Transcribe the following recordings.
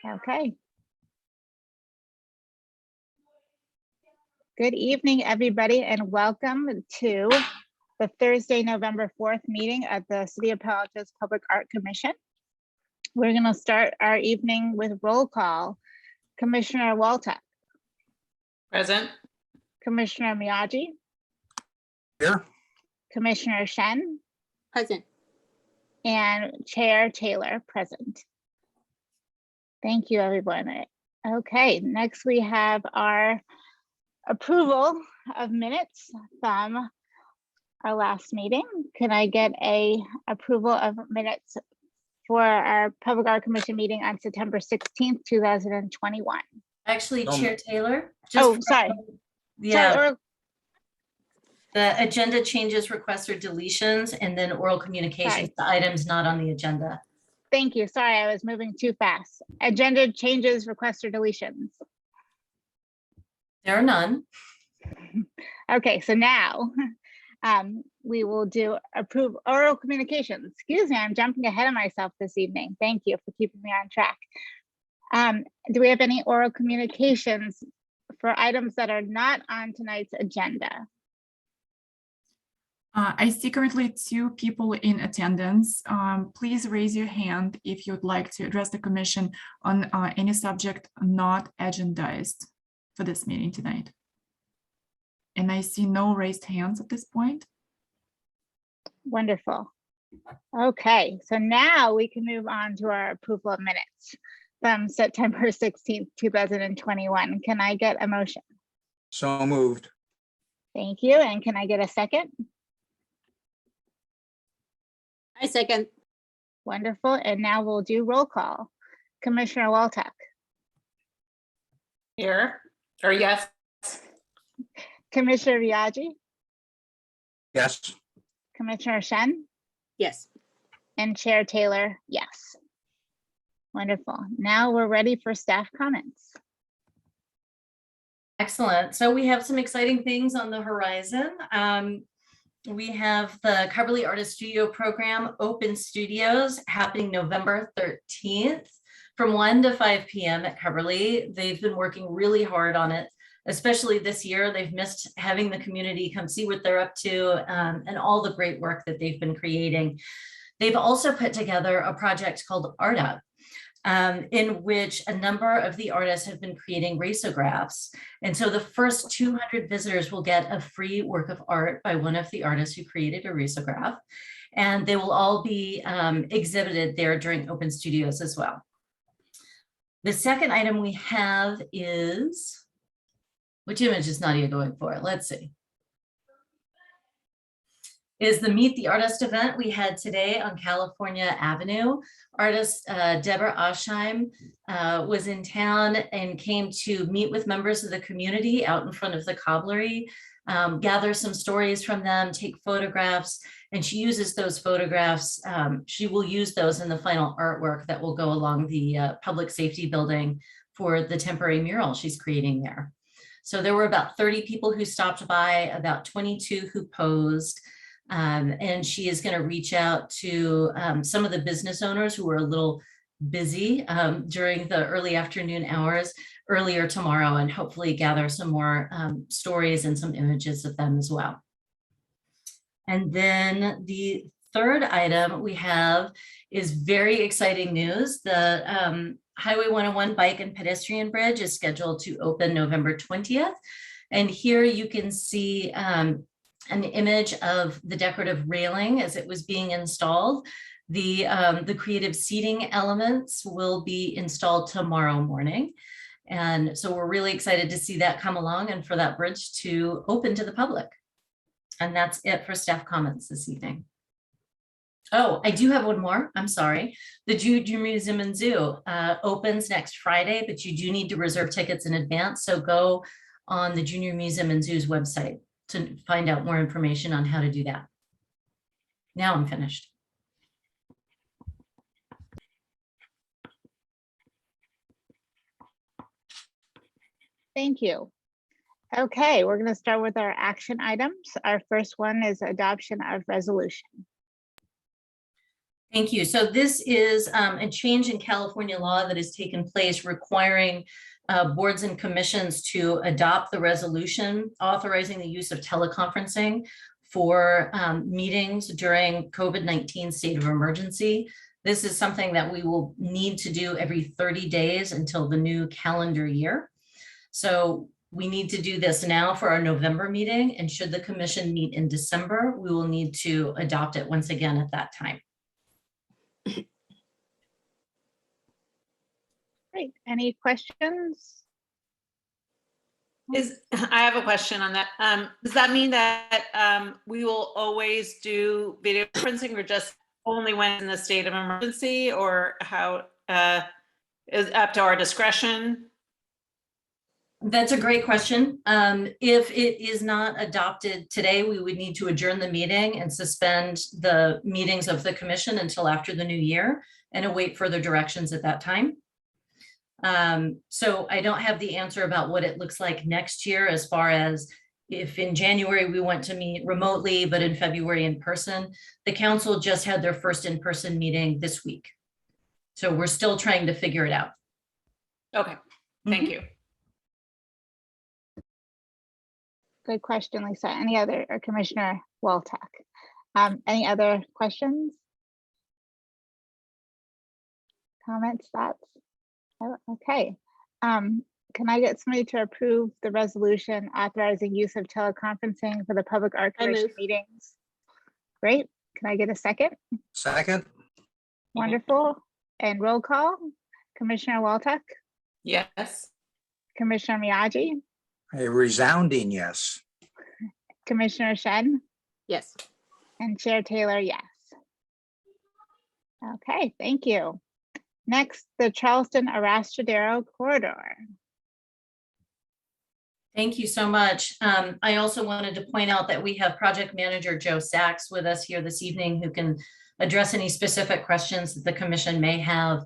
Okay. Good evening, everybody, and welcome to the Thursday, November 4th meeting of the City of Palo Alto's Public Art Commission. We're going to start our evening with roll call. Commissioner Waltuck. Present. Commissioner Miyagi. Here. Commissioner Shen. Present. And Chair Taylor, present. Thank you, everyone. Okay, next we have our approval of minutes from our last meeting. Can I get a approval of minutes for our Public Art Commission meeting on September 16th, 2021? Actually, Chair Taylor. Sorry. Yeah. Sorry, The agenda changes, requests, or deletions, and then oral communications, the items not on the agenda. Thank you. Sorry, I was moving too fast. Agenda changes, requests, or deletions. There are none. Okay, so now we will do approve oral communications. Excuse me, I'm jumping ahead of myself this evening. Thank you for keeping me on track. Do we have any oral communications for items that are not on tonight's agenda? I see currently 2 people in attendance. Please raise your hand if you'd like to address the commission on any subject not agendized for this meeting tonight. And I see no raised hands at this point. Wonderful. Okay, so now we can move on to our approval of minutes from September 16th, 2021. Can I get a motion? So moved. Thank you. And can I get a second? I second. Wonderful. And now we'll do roll call. Commissioner Waltuck. Here, or yes. Commissioner Viaggi. Yes. Commissioner Shen. Yes. And Chair Taylor, yes. Wonderful. Now we're ready for staff comments. Excellent. So we have some exciting things on the horizon. We have the Coverly Artist Studio program, Open Studios, happening November 13th from 1 to 5 p.m. at Coverly. They've been working really hard on it, especially this year. They've missed having the community come see what they're up to and all the great work that they've been creating. They've also put together a project called Art Up, in which a number of the artists have been creating raceographs. And so the first 200 visitors will get a free work of art by one of the artists who created a raceograph. And they will all be exhibited there during Open Studios as well. The second item we have is, which image is Nadia going for? Let's see. Is the Meet the Artist event we had today on California Avenue. Artist Deborah Oshheim was in town and came to meet with members of the community out in front of the cobblery, gather some stories from them, take photographs, and she uses those photographs. She will use those in the final artwork that will go along the public safety building for the temporary mural she's creating there. So there were about 30 people who stopped by, about 22 who posed. And she is going to reach out to some of the business owners who were a little busy during the early afternoon hours earlier tomorrow, and hopefully gather some more stories and some images of them as well. And then the third item we have is very exciting news. The Highway 101 Bike and Pedestrian Bridge is scheduled to open November 20th. And here you can see an image of the decorative railing as it was being installed. The creative seating elements will be installed tomorrow morning. And so we're really excited to see that come along and for that bridge to open to the public. And that's it for staff comments this evening. Oh, I do have one more. I'm sorry. The Junior Museum and Zoo opens next Friday, but you do need to reserve tickets in advance. So go on the Junior Museum and Zoo's website to find out more information on how to do that. Now I'm finished. Thank you. Okay, we're going to start with our action items. Our first one is adoption of resolution. Thank you. So this is a change in California law that has taken place requiring boards and commissions to adopt the resolution authorizing the use of teleconferencing for meetings during COVID-19 state of emergency. This is something that we will need to do every 30 days until the new calendar year. So we need to do this now for our November meeting, and should the commission meet in December, we will need to adopt it once again at that time. Great. Any questions? I have a question on that. Does that mean that we will always do video conferencing, or just only when in the state of emergency, or how is up to our discretion? That's a great question. If it is not adopted today, we would need to adjourn the meeting and suspend the meetings of the commission until after the new year and await further directions at that time. So I don't have the answer about what it looks like next year, as far as if in January we want to meet remotely, but in February in person. The council just had their first in-person meeting this week. So we're still trying to figure it out. Okay, thank you. Good question, Lisa. Any other, or Commissioner Walczak? Any other questions? Comments, thoughts? Oh, okay. Can I get somebody to approve the resolution authorizing use of teleconferencing for the public art I commission move. meetings? Great. Can I get a second? Second, Wonderful. And roll call. Commissioner Walczak, Yes. Commissioner Miyagi, a resounding yes. Commissioner Shen, Yes. and Chair Taylor, yes. Okay, thank you. Next, the Charleston Arastradero corridor. Thank you so much. I also wanted to point out that we have project manager Joe Sachs with us here this evening, who can address any specific questions that the commission may have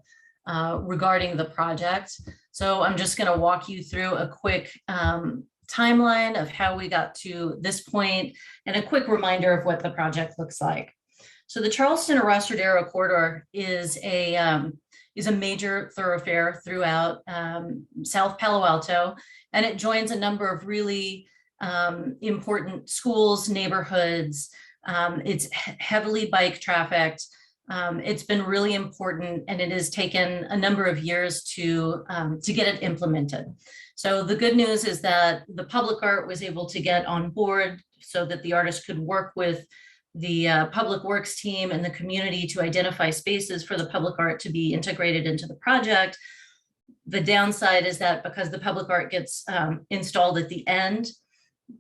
regarding the project. So I'm just going to walk you through a quick timeline of how we got to this point and a quick reminder of what the project looks like. So the Charleston Arastradero corridor is a major thoroughfare throughout South Palo Alto, and it joins a number of really important schools, neighborhoods. It's heavily bike trafficked. It's been really important, and it has taken a number of years to get it implemented. So the good news is that the public art was able to get on board so that the artist could work with the public works team and the community to identify spaces for the public art to be integrated into the project. The downside is that because the public art gets installed at the end,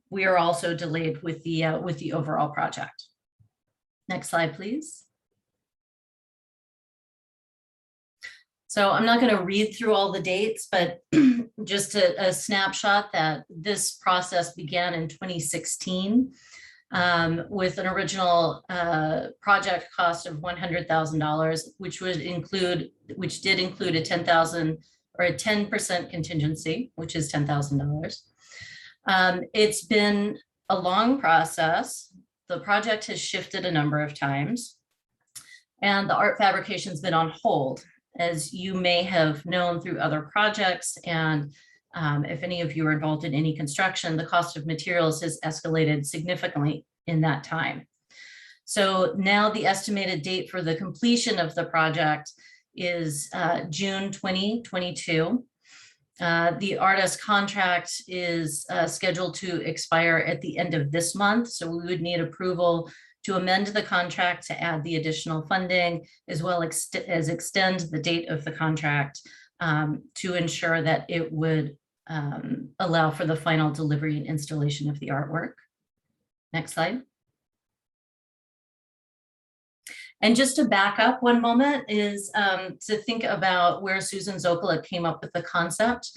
we are also delayed with the overall project. Next slide, please. So I'm not going to read through all the dates, but just a snapshot that this process began in 2016 with an original project cost of $100,000, which did include a $10,000 or a 10% contingency, which is $10,000. It's been a long process. The project has shifted a number of times, and the art fabrication has been on hold, as you may have known through other projects. And if any of you are involved in any construction, the cost of materials has escalated significantly in that time. So now the estimated date for the completion of the project is June 2022. The artist contract is scheduled to expire at the end of this month. So we would need approval to amend the contract to add the additional funding, as well as extend the date of the contract to ensure that it would allow for the final delivery and installation of the artwork. Next slide. And just to back up one moment is to think about where Susan Zokola came up with the concept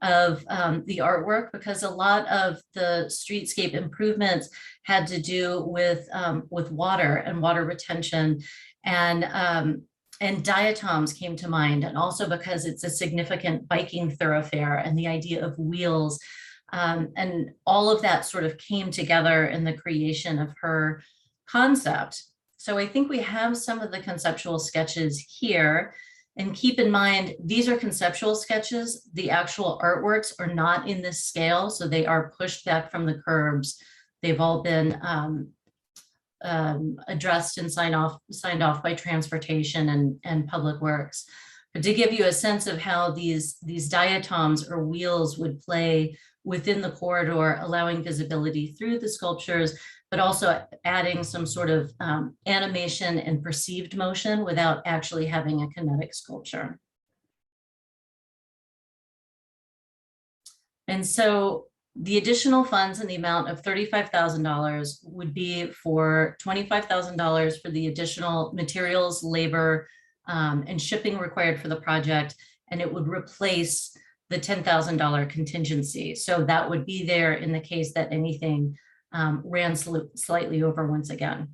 of the artwork, because a lot of the streetscape improvements had to do with water and water retention, and diatoms came to mind, and also because it's a significant biking thoroughfare and the idea of wheels, and all of that sort of came together in the creation of her concept. So I think we have some of the conceptual sketches here. And keep in mind, these are conceptual sketches. The actual artworks are not in this scale, so they are pushed back from the curbs. They've all been addressed and signed off by transportation and public works. But to give you a sense of how these diatoms or wheels would play within the corridor, allowing visibility through the sculptures, but also adding some sort of animation and perceived motion without actually having a kinetic sculpture. And so the additional funds in the amount of $35,000 would be for $25,000 for the additional materials, labor, and shipping required for the project, and it would replace the $10,000 contingency. So that would be there in the case that anything ran slightly over once again.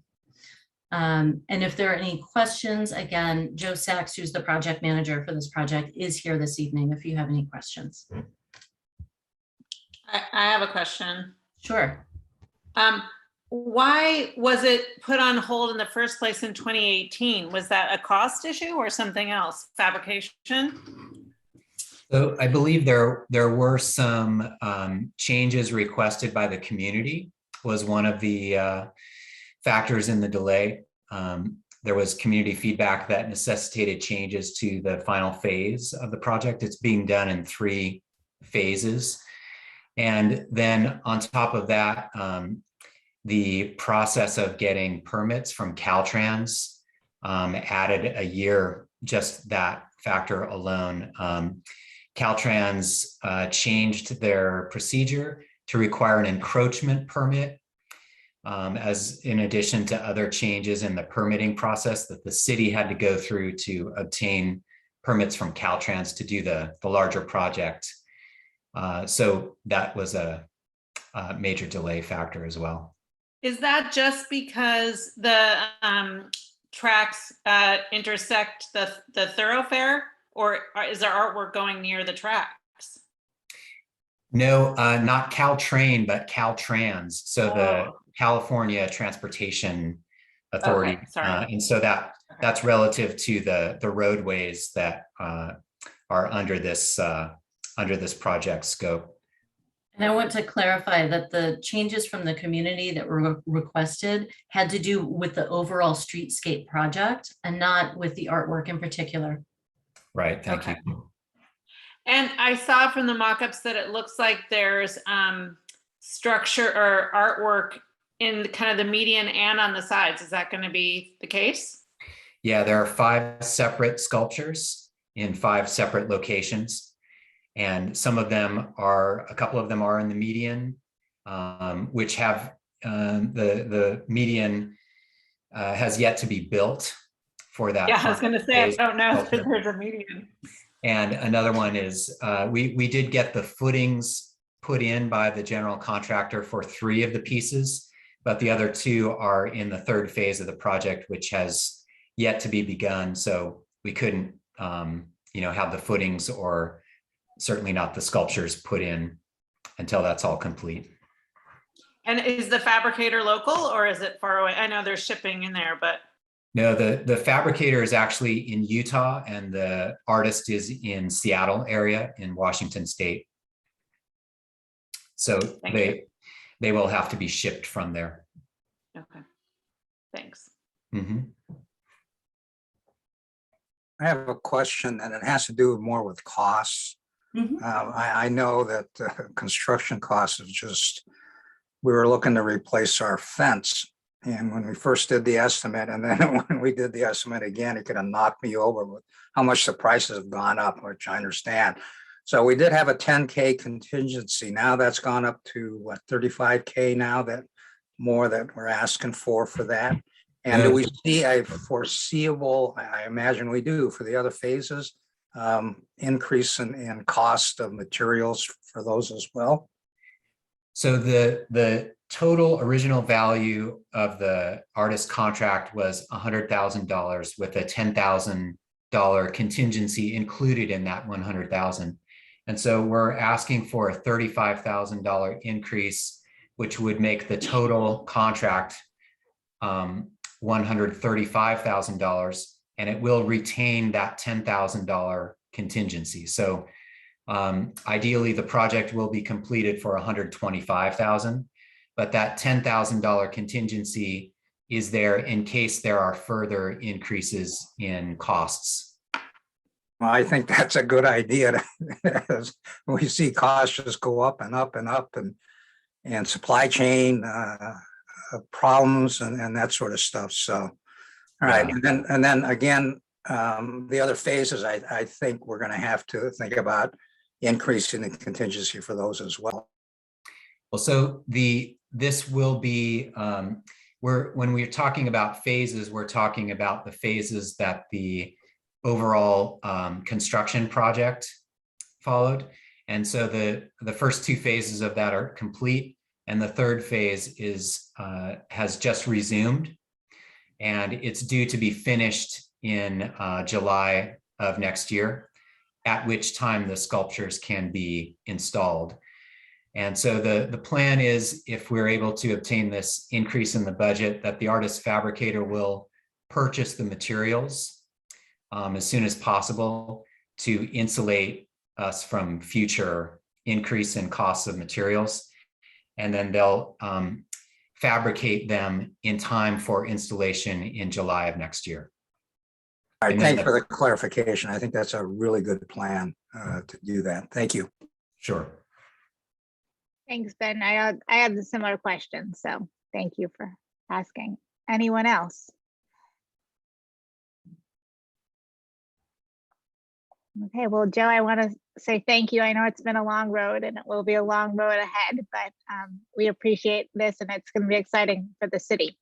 And if there are any questions, again, Joe Sachs, who's the project manager for this project, is here this evening if you have any questions. I have a question. Sure. Why was it put on hold in the first place in 2018? Was that a cost issue or something else? Fabrication? So I believe there were some changes requested by the community was one of the factors in the delay. There was community feedback that necessitated changes to the final phase of the project. It's being done in 3 phases. And then on top of that, the process of getting permits from Caltrans added a year, just that factor alone. Caltrans changed their procedure to require an encroachment permit, as in addition to other changes in the permitting process that the city had to go through to obtain permits from Caltrans to do the larger project. So that was a major delay factor as well. Is that just because the tracks intersect the thoroughfare, or is there artwork going near the tracks? No, not Caltrain, but Caltrans. So the Oh. California Transportation Authority. Okay, sorry. And so that's relative to the roadways that are under this project scope. And I want to clarify that the changes from the community that were requested had to do with the overall streetscape project and not with the artwork in particular. Right, thank Okay. you. And I saw from the mock-ups that it looks like there's structure or artwork in kind of the median and on the sides. Is that going to be the case? Yeah, there are 5 separate sculptures in 5 separate locations. And a couple of them are in the median, which have the median has yet to be built for that. Yeah, I was going to say, I don't know if sculpture. there's a median. And another one is, we did get the footings put in by the general contractor for 3 of the pieces, but the other 2 are in the 3rd phase of the project, which has yet to be begun. So we couldn't, have the footings or certainly not the sculptures put in until that's all complete. And is the fabricator local or is it far away? I know there's shipping in there, but. No, the fabricator is actually in Utah and the artist is in Seattle area in Washington State. So they will have to be shipped from there. Okay, thanks. Mhm. I have a question and it has to do more with costs. Mhm. I know that construction costs is we were looking to replace our fence. And when we first did the estimate, and then when we did the estimate again, it could have knocked me over with how much the prices have gone up, which I understand. So we did have a 10K contingency. Now that's gone up to what, 35K now that we're asking for that. And do we see a foreseeable, I imagine we do, for the other phases, increase in cost of materials for those as well? So the total original value of the artist contract was $100,000 with a $10,000 contingency included in that 100,000. And so we're asking for a $35,000 increase, which would make the total contract $135,000, and it will retain that $10,000 contingency. So ideally, the project will be completed for $125,000, but that $10,000 contingency is there in case there are further increases in costs. Well, I think that's a good idea. As we see costs just go up and up and up, and supply chain problems and that sort of stuff. So, all right. Yeah. And then again, the other phases, I think we're going to have to think about increasing the contingency for those as well. Well, so this will be, when we're talking about phases, we're talking about the phases that the overall construction project followed. And so the first two phases of that are complete, and the third phase has just resumed, and it's due to be finished in July of next year, at which time the sculptures can be installed. And so the plan is, if we're able to obtain this increase in the budget, that the artist fabricator will purchase the materials as soon as possible to insulate us from future increase in costs of materials. And then they'll fabricate them in time for installation in July of next year. All right, And thanks then for the clarification. I think that's a really good plan to do that. Thank you. Sure. Thanks, Ben. I had a similar question, so thank you for asking. Anyone else? Okay, well, Joe, I want to say thank you. I know it's been a long road and it will be a long road ahead, but we appreciate this, and it's going to be exciting for the city.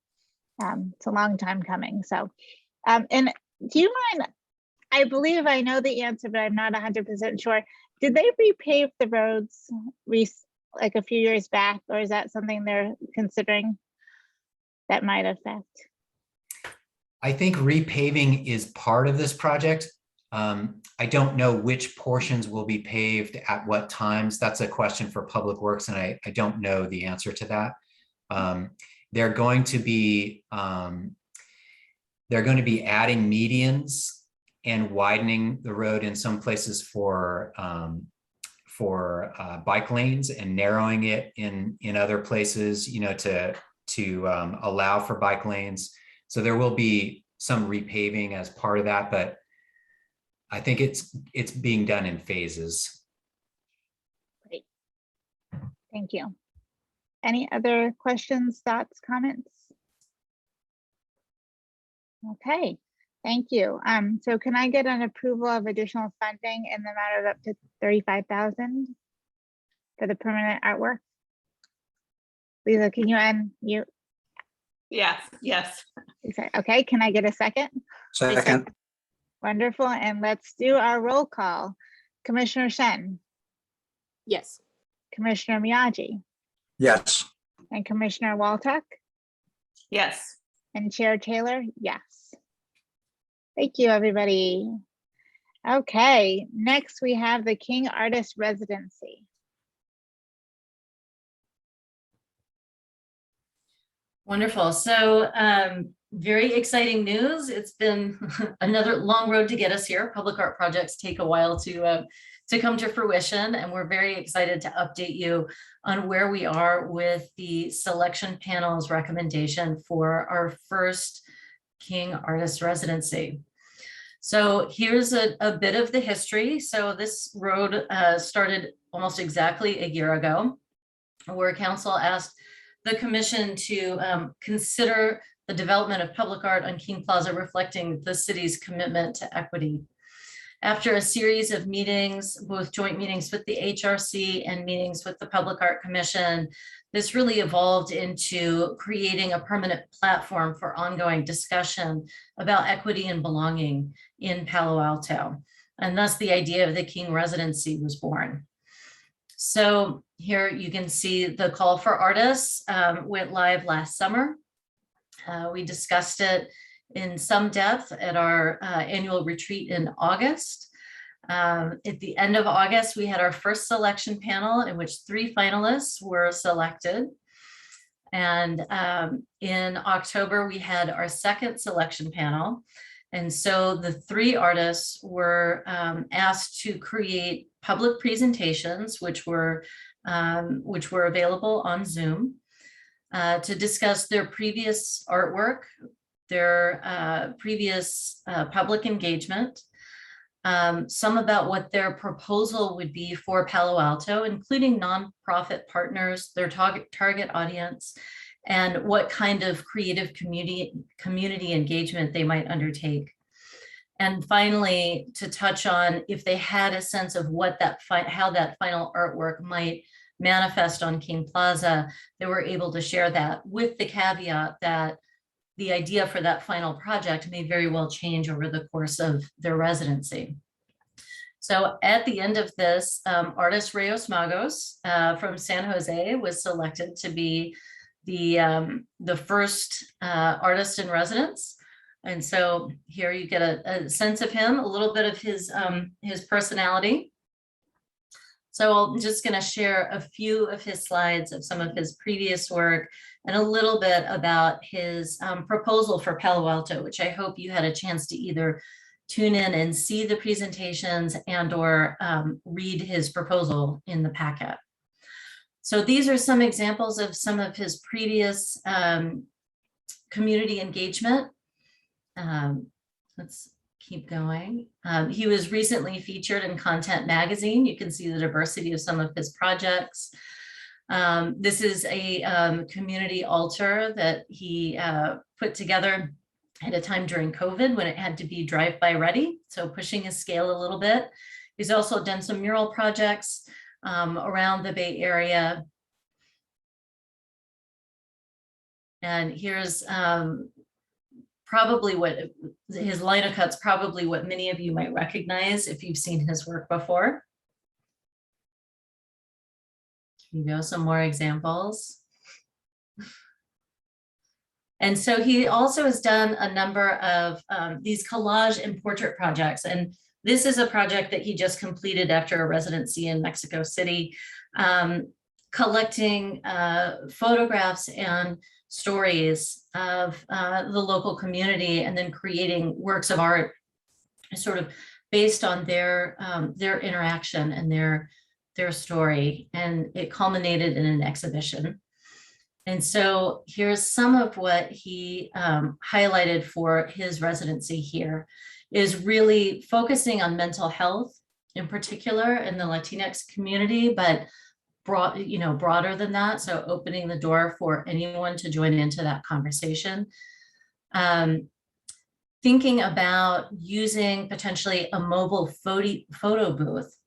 It's a long time coming. So, and do you mind, I believe I know the answer, but I'm not 100% sure. Did they repave the roads like a few years back, or is that something they're considering that might affect? I think repaving is part of this project. I don't know which portions will be paved at what times. That's a question for Public Works, and I don't know the answer to that. They're going to be adding medians and widening the road in some places for bike lanes, and narrowing it in other places, to allow for bike lanes. So there will be some repaving as part of that, but I think it's being done in phases. Great. Thank you. Any other questions, thoughts, comments? Okay, thank you. So can I get an approval of additional funding in the matter of up to $35,000 for the permanent artwork? Lisa, can you unmute? Yes, yes. Okay, can I get a second? Second, Wonderful, and let's do our roll call. Commissioner Shen, Yes. Commissioner Miyagi, yes. and Commissioner Waltuck, Yes. and Chair Taylor, yes. Thank you, everybody. Okay, next we have the King Artist Residency. Wonderful. So very exciting news. It's been another long road to get us here. Public art projects take a while to come to fruition, and we're very excited to update you on where we are with the selection panel's recommendation for our first King Artist Residency. So here's a bit of the history. So this road started almost exactly a year ago, where council asked the commission to consider the development of public art on King Plaza, reflecting the city's commitment to equity. After a series of meetings, both joint meetings with the HRC and meetings with the Public Art Commission, this really evolved into creating a permanent platform for ongoing discussion about equity and belonging in Palo Alto. And thus the idea of the King Residency was born. So here you can see the call for artists went live last summer. We discussed it in some depth at our annual retreat in August. At the end of August, we had our first selection panel in which 3 finalists were selected. And in October, we had our second selection panel. And so the 3 artists were asked to create public presentations, which were available on Zoom, to discuss their previous artwork, their previous public engagement, some about what their proposal would be for Palo Alto, including nonprofit partners, their target audience, and what kind of creative community engagement they might undertake. And finally, to touch on if they had a sense of what how that final artwork might manifest on King Plaza, they were able to share that, with the caveat that the idea for that final project may very well change over the course of their residency. So at the end of this, artist Reyes Magos from San Jose was selected to be the first artist in residence. And so here you get a sense of him, a little bit of his personality. So I'm just going to share a few of his slides of some of his previous work and a little bit about his proposal for Palo Alto, which I hope you had a chance to either tune in and see the presentations and/or read his proposal in the packet. So these are some examples of some of his previous community engagement. Let's keep going. He was recently featured in Content Magazine. You can see the diversity of some of his projects. This is a community altar that he put together at a time during COVID when it had to be drive-by ready, so pushing his scale a little bit. He's also done some mural projects around the Bay Area. And here's probably what his line of cuts, probably what many of you might recognize if you've seen his work before. Here you go, some more examples. And so he also has done a number of these collage and portrait projects. And this is a project that he just completed after a residency in Mexico City, collecting photographs and stories of the local community, and then creating works of art sort of based on their interaction and their story. And it culminated in an exhibition. And so here's some of what he highlighted for his residency here, is really focusing on mental health in particular in the Latinx community, but broader than that. So opening the door for anyone to join into that conversation. Thinking about using potentially a mobile photo booth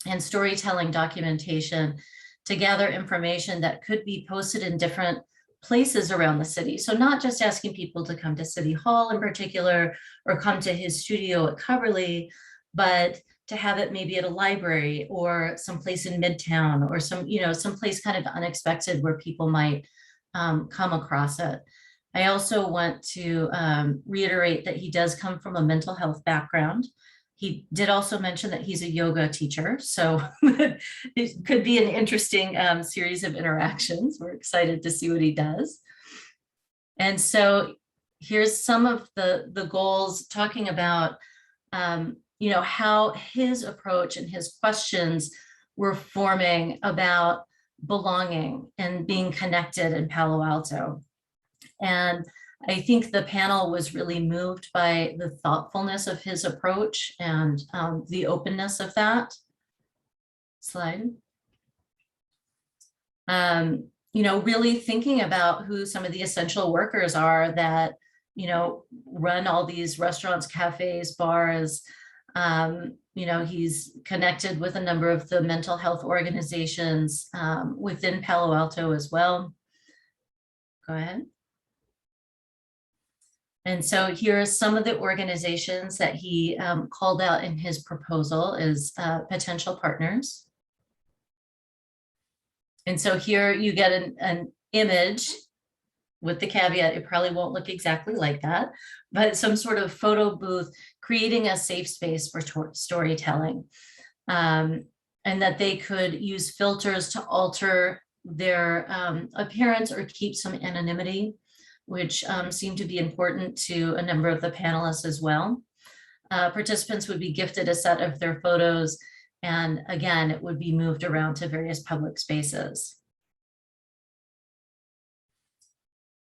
and storytelling documentation to gather information that could be posted in different places around the city. So not just asking people to come to City Hall in particular, or come to his studio at Coverly, but to have it maybe at a library or someplace in Midtown, or someplace kind of unexpected where people might come across it. I also want to reiterate that he does come from a mental health background. He did also mention that he's a yoga teacher, so it could be an interesting series of interactions. We're excited to see what he does. And so here's some of the goals, talking about how his approach and his questions were forming about belonging and being connected in Palo Alto. And I think the panel was really moved by the thoughtfulness of his approach and the openness of that. Slide. Really thinking about who some of the essential workers are that, run all these restaurants, cafes, bars. He's connected with a number of the mental health organizations within Palo Alto as well. Go ahead. And so here are some of the organizations that he called out in his proposal as potential partners. And so here you get an image with the caveat, it probably won't look exactly like that, but some sort of photo booth creating a safe space for storytelling. And that they could use filters to alter their appearance or keep some anonymity, which seemed to be important to a number of the panelists as well. Participants would be gifted a set of their photos, and again, it would be moved around to various public spaces.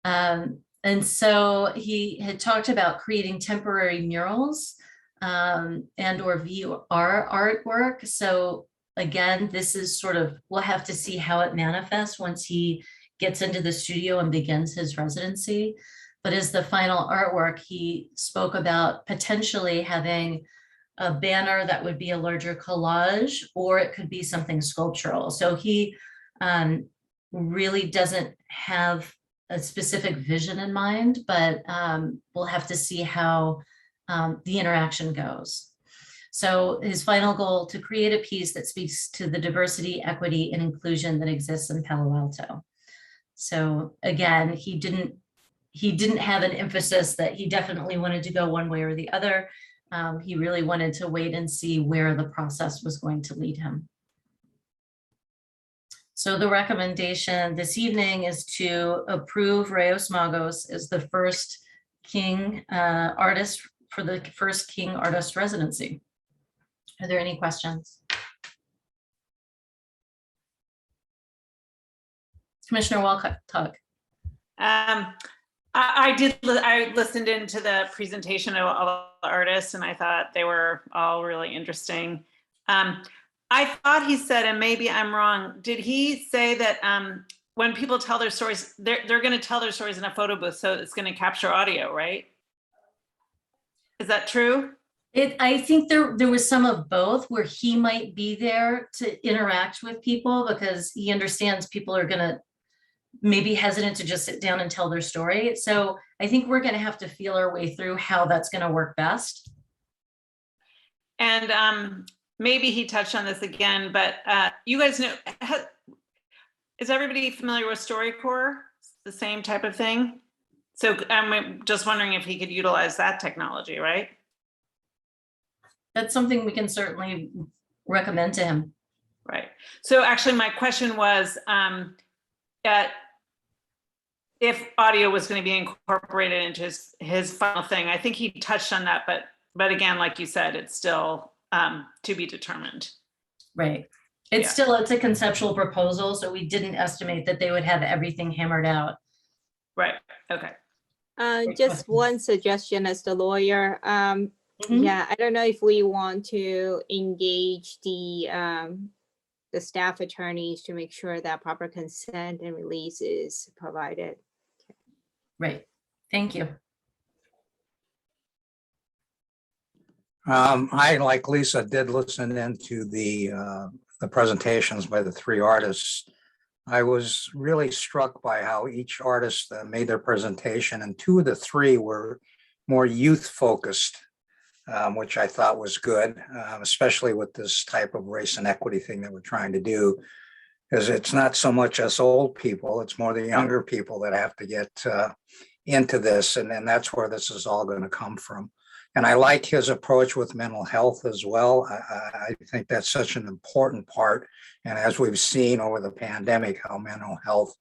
And so he had talked about creating temporary murals and or VR artwork. So again, this is sort of, we'll have to see how it manifests once he gets into the studio and begins his residency. But as the final artwork, he spoke about potentially having a banner that would be a larger collage, or it could be something sculptural. So he really doesn't have a specific vision in mind, but we'll have to see how the interaction goes. So his final goal, to create a piece that speaks to the diversity, equity, and inclusion that exists in Palo Alto. So again, he didn't have an emphasis that he definitely wanted to go one way or the other. He really wanted to wait and see where the process was going to lead him. So the recommendation this evening is to approve Reyes Magos as the first King artist for the first King artist residency. Are there any questions? Commissioner Walcott. I listened into the presentation of all the artists, and I thought they were all really interesting. I thought he said, and maybe I'm wrong, did he say that when people tell their stories, they're going to tell their stories in a photo booth, so it's going to capture audio, right? Is that true? I think there was some of both, where he might be there to interact with people because he understands people are going to maybe hesitant to just sit down and tell their story. So I think we're going to have to feel our way through how that's going to work best. And maybe he touched on this again, but you guys know, is everybody familiar with StoryCorps? The same type of thing? So I'm just wondering if he could utilize that technology, right? That's something we can certainly recommend to him. Right. So actually my question was, if audio was going to be incorporated into his final thing. I think he touched on that, but again, like you said, it's still to be determined. Right. It's a conceptual proposal, so we didn't estimate that they would have everything hammered out. Right. Okay. Just one suggestion as the lawyer. Yeah, I don't know if we want to engage the staff attorneys to make sure that proper consent and release is provided. Right. Thank you. I, like Lisa, did listen into the presentations by the three artists. I was really struck by how each artist made their presentation, and two of the three were more youth focused, which I thought was good, especially with this type of race and equity thing that we're trying to do. Because it's not so much us old people, it's more the younger people that have to get into this, and that's where this is all going to come from. And I like his approach with mental health as well. I think that's such an important part. And as we've seen over the pandemic, how mental health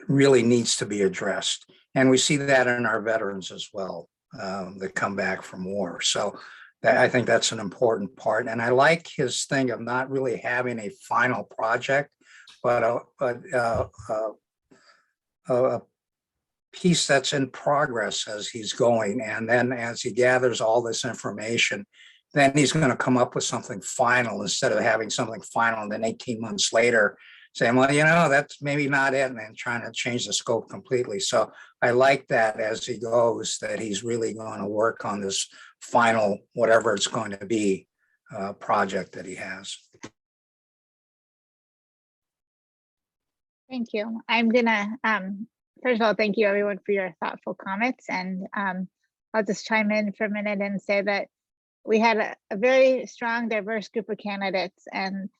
really needs to be addressed. And we see that in our veterans as well, that come back from war. So I think that's an important part. And I like his thing of not really having a final project, but a piece that's in progress as he's going. And then as he gathers all this information, then he's going to come up with something final instead of having something final and then 18 months later saying, well, that's maybe not it, and then trying to change the scope completely. So I like that as he goes, that he's really going to work on this final, whatever it's going to be, project that he has. Thank you. I'm gonna, first of all, thank you everyone for your thoughtful comments. And I'll just chime in for a minute and say that we had a very strong, diverse group of candidates, and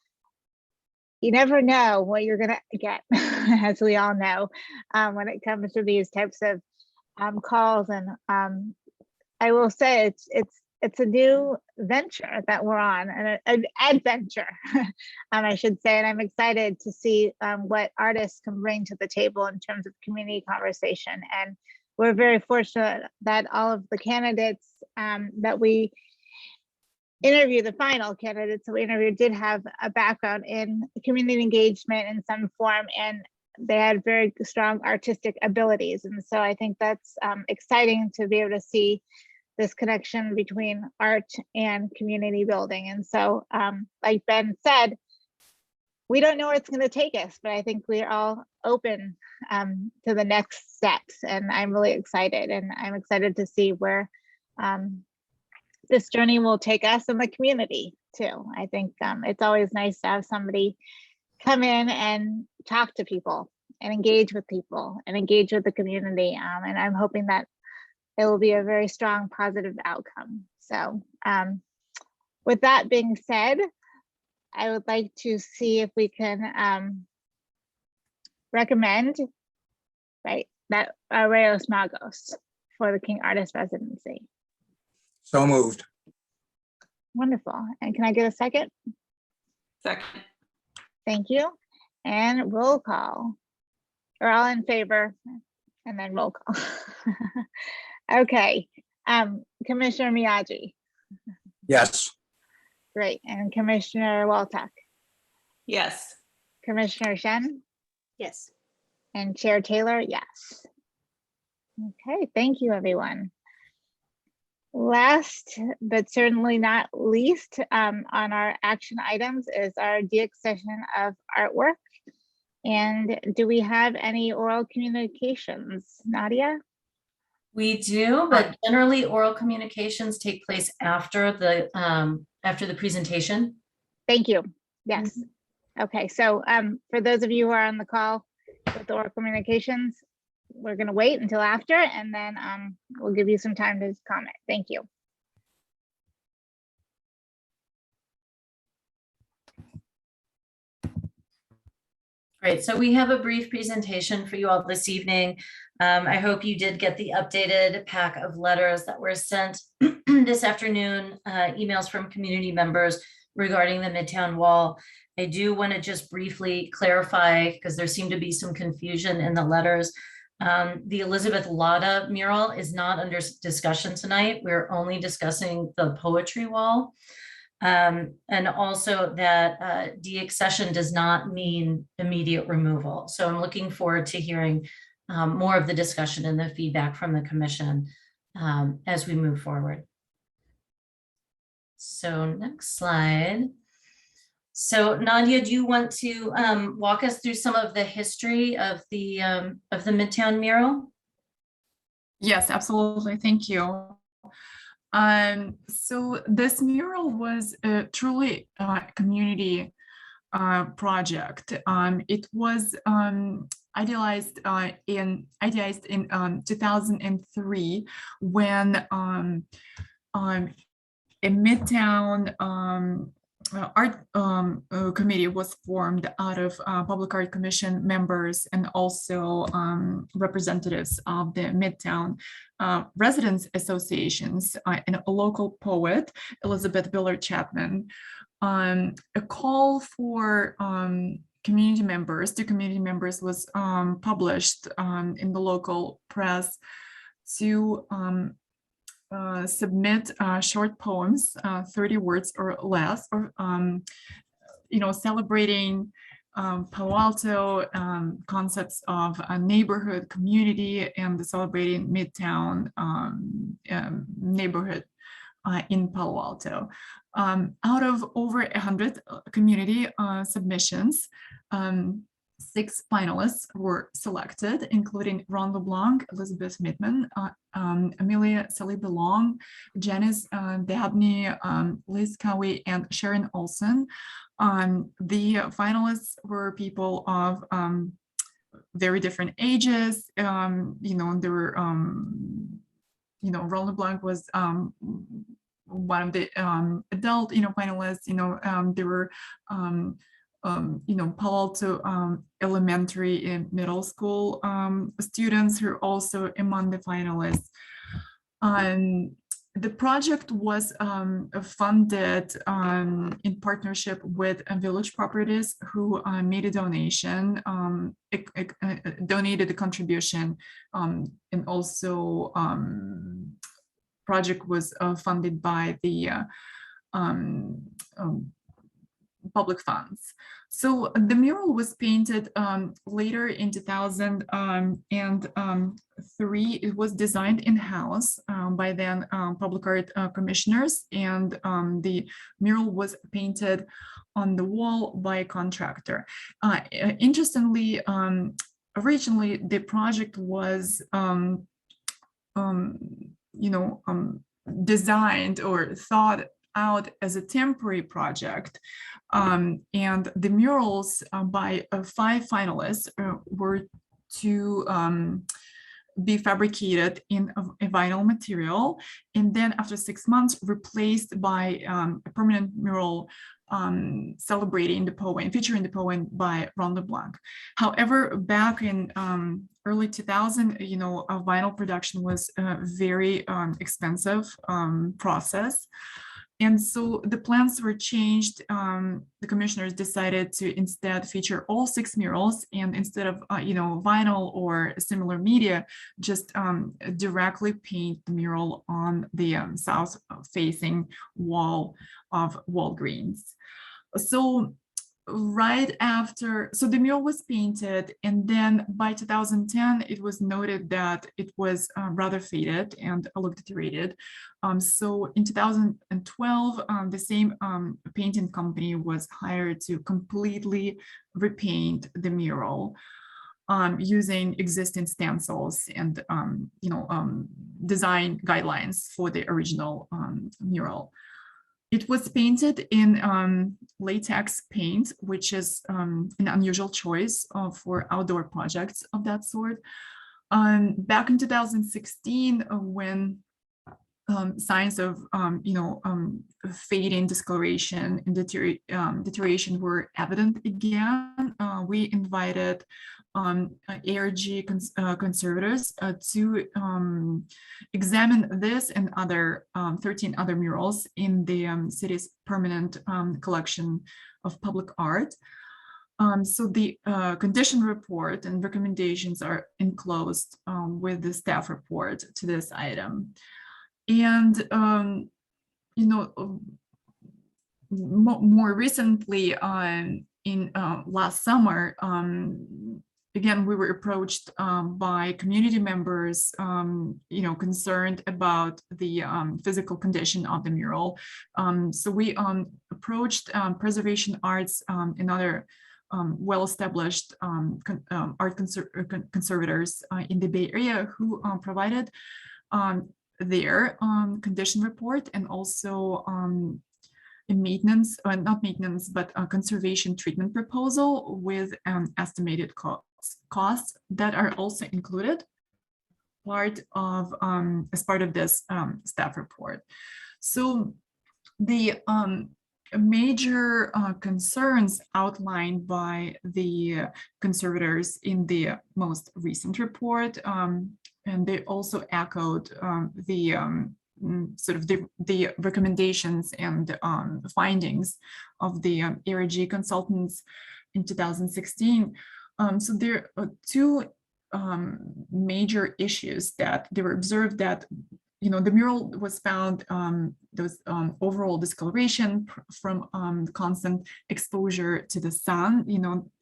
you never know what you're gonna get, as we all know, when it comes to these types of calls. And I will say it's it's a new venture that we're on, and an adventure, I should say. And I'm excited to see what artists can bring to the table in terms of community conversation. And we're very fortunate that all of the candidates that we interviewed, the final candidates that we interviewed, did have a background in community engagement in some form, and they had very strong artistic abilities. And so I think that's exciting to be able to see this connection between art and community building. And so, like Ben said, we don't know where it's going to take us, but I think we're all open to the next steps. And I'm really excited. And I'm excited to see where this journey will take us in the community too. I think it's always nice to have somebody come in and talk to people and engage with people and engage with the community. And I'm hoping that it will be a very strong, positive outcome. So with that being said, I would like to see if we can recommend, right, that Reyes Magos for the King Artist Residency. So moved. Wonderful. And can I get a second? Second. Thank you. And roll call. Or all in favor, and then roll call. Okay. Commissioner Miyagi. Yes. Great. And Commissioner Waltuck. Yes. Commissioner Shen Yes. and Chair Taylor, yes. Okay, thank you, everyone. Last, but certainly not least, on our action items is our de-accession of artwork. And do we have any oral communications, Nadia? We do, but generally oral communications take place after the presentation. Thank you. Yes. Okay, so for those of you who are on the call with oral communications, we're going to wait until after, and then we'll give you some time to comment. Thank you. Great, so we have a brief presentation for you all this evening. I hope you did get the updated pack of letters that were sent this afternoon, emails from community members regarding the Midtown Wall. I do want to just briefly clarify, because there seemed to be some confusion in the letters. The Elizabeth Lotta mural is not under discussion tonight. We're only discussing the poetry wall. And also that de-accession does not mean immediate removal. So I'm looking forward to hearing more of the discussion and the feedback from the commission as we move forward. So next slide. So Nadia, do you want to walk us through some of the history of the Midtown mural? Yes, absolutely. Thank you. So this mural was a truly community project. It was idealized in 2003 when a Midtown art committee was formed out of Public Art Commission members and also representatives of the Midtown residents associations and a local poet, Elizabeth Biller Chapman. A call for community members was published in the local press to submit short poems, 30 words or less, or celebrating Palo Alto concepts of a neighborhood community and celebrating Midtown neighborhood in Palo Alto. Out of over 100 community submissions, 6 finalists were selected, including Ron LeBlanc, Elizabeth Midman, Amelia Saliba Long, Janice Dabney, Liz Cowie, and Sharon Olson. The finalists were people of very different ages. There were, Ron LeBlanc was one of the adult, finalists. There were Palo Alto elementary and middle school students who are also among the finalists. The project was funded in partnership with Village Properties, who made a donation, donated a contribution, and also project was funded by the public funds. So the mural was painted later in 2003. It was designed in-house by then public art commissioners, and the mural was painted on the wall by a contractor. Interestingly, originally the project was designed or thought out as a temporary project. And the murals by 5 finalists were to be fabricated in a vinyl material, and then after 6 months replaced by a permanent mural celebrating the poem, featuring the poem by Ron LeBlanc. However, back in early 2000, a vinyl production was a very expensive process. And so the plans were changed. The commissioners decided to instead feature all 6 murals, and instead of vinyl or similar media, just directly paint the mural on the south-facing wall of Walgreens. So right after, so the mural was painted, and then by 2010, it was noted that it was rather faded and looked deteriorated. So in 2012, the same painting company was hired to completely repaint the mural using existing stencils and design guidelines for the original mural. It was painted in latex paint, which is an unusual choice for outdoor projects of that sort. Back in 2016, when signs of fading, discoloration, and deterioration were evident again, we invited ARG conservators to examine this and other 13 other murals in the city's permanent collection of public art. So the condition report and recommendations are enclosed with the staff report to this item. And more recently, in last summer, again, we were approached by community members, concerned about the physical condition of the mural. So we approached Preservation Arts and other well-established art conservators in the Bay Area, who provided their condition report and also a maintenance, not maintenance, but a conservation treatment proposal with estimated costs that are also included as part of this staff report. So the major concerns outlined by the conservators in the most recent report, and they also echoed the recommendations and findings of the ARG consultants in 2016. So there are 2 major issues that they were observed, that the mural was found, there was overall discoloration from constant exposure to the sun.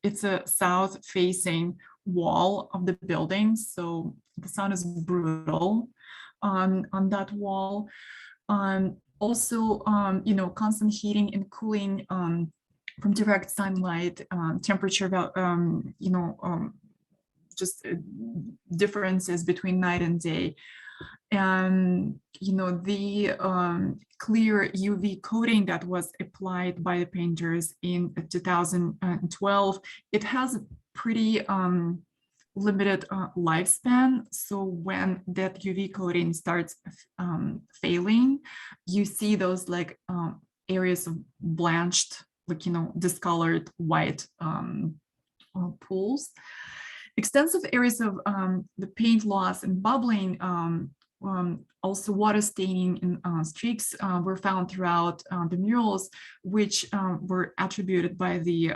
It's a south-facing wall of the building, so the sun is brutal on that wall. Also, constant heating and cooling from direct sunlight, temperature, just differences between night and day. And the clear UV coating that was applied by the painters in 2012, it has a pretty limited lifespan. So when that UV coating starts failing, you see those areas of blanched, discolored white pools. Extensive areas of the paint loss and bubbling also water staining in streaks were found throughout the murals, which were attributed by the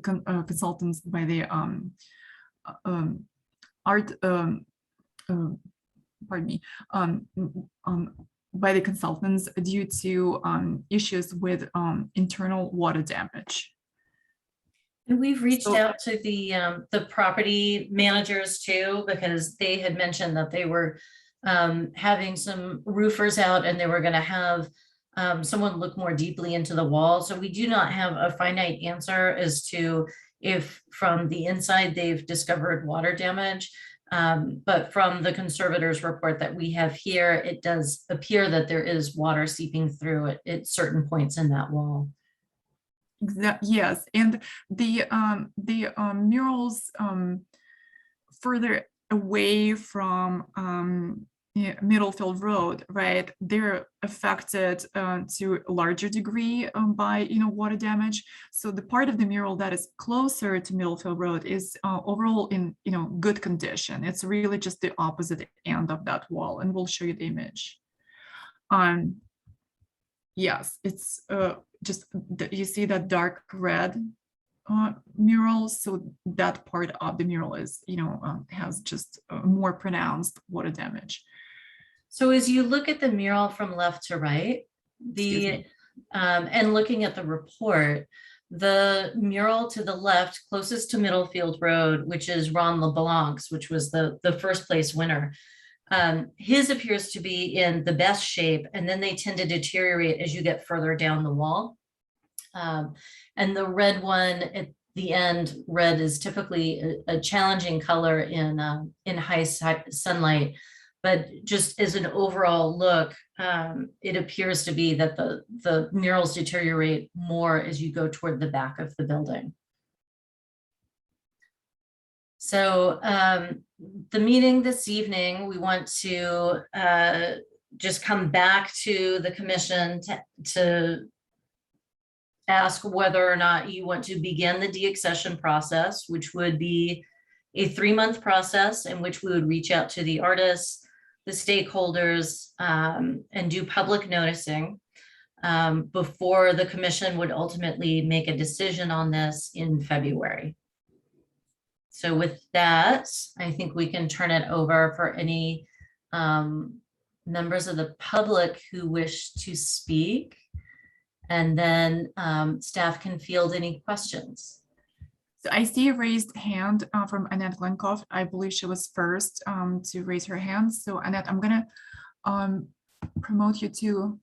consultants, by the art, pardon me, by the consultants due to issues with internal water damage. And we've reached So- out to the property managers too, because they had mentioned that they were having some roofers out and they were going to have someone look more deeply into the wall. So we do not have a finite answer as to if from the inside they've discovered water damage. But from the conservator's report that we have here, it does appear that there is water seeping through at certain points in that wall. Yes, and the murals further away from Middlefield Road, right? They're affected to a larger degree by water damage. So the part of the mural that is closer to Middlefield Road is overall in good condition. It's really just the opposite end of that wall, and we'll show you the image. Yes, it's just you see that dark red mural, so that part of the mural is has just more pronounced water damage. So as you look at the mural from left to right, Excuse me. and looking at the report, the mural to the left closest to Middlefield Road, which is Ron LeBlanc's, which was the first place winner, his appears to be in the best shape, and then they tend to deteriorate as you get further down the wall. And the red one at the end, red is typically a challenging color in high sunlight. But just as an overall look, it appears to be that the murals deteriorate more as you go toward the back of the building. So the meeting this evening, we want to just come back to the commission to ask whether or not you want to begin the deaccession process, which would be a 3-month process in which we would reach out to the artists, the stakeholders, and do public noticing before the commission would ultimately make a decision on this in February. So with that, I think we can turn it over for any members of the public who wish to speak. And then staff can field any questions. So I see a raised hand from Annette Glenkoff. I believe she was first to raise her hand. So Annette, I'm gonna promote you to.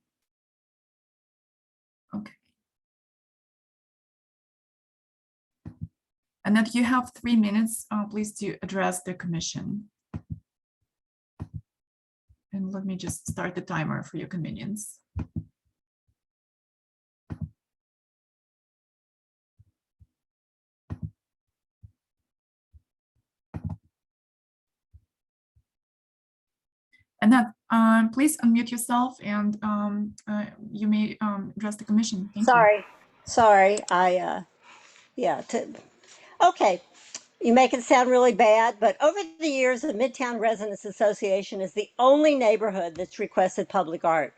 Okay. Annette, you have 3 minutes, please, to address the commission. And let me just start the timer for your convenience. Annette, please unmute yourself and you may address the commission. Thank you. Sorry. Okay. You make it sound really bad, but over the years, the Midtown Residents Association is the only neighborhood that's requested public art.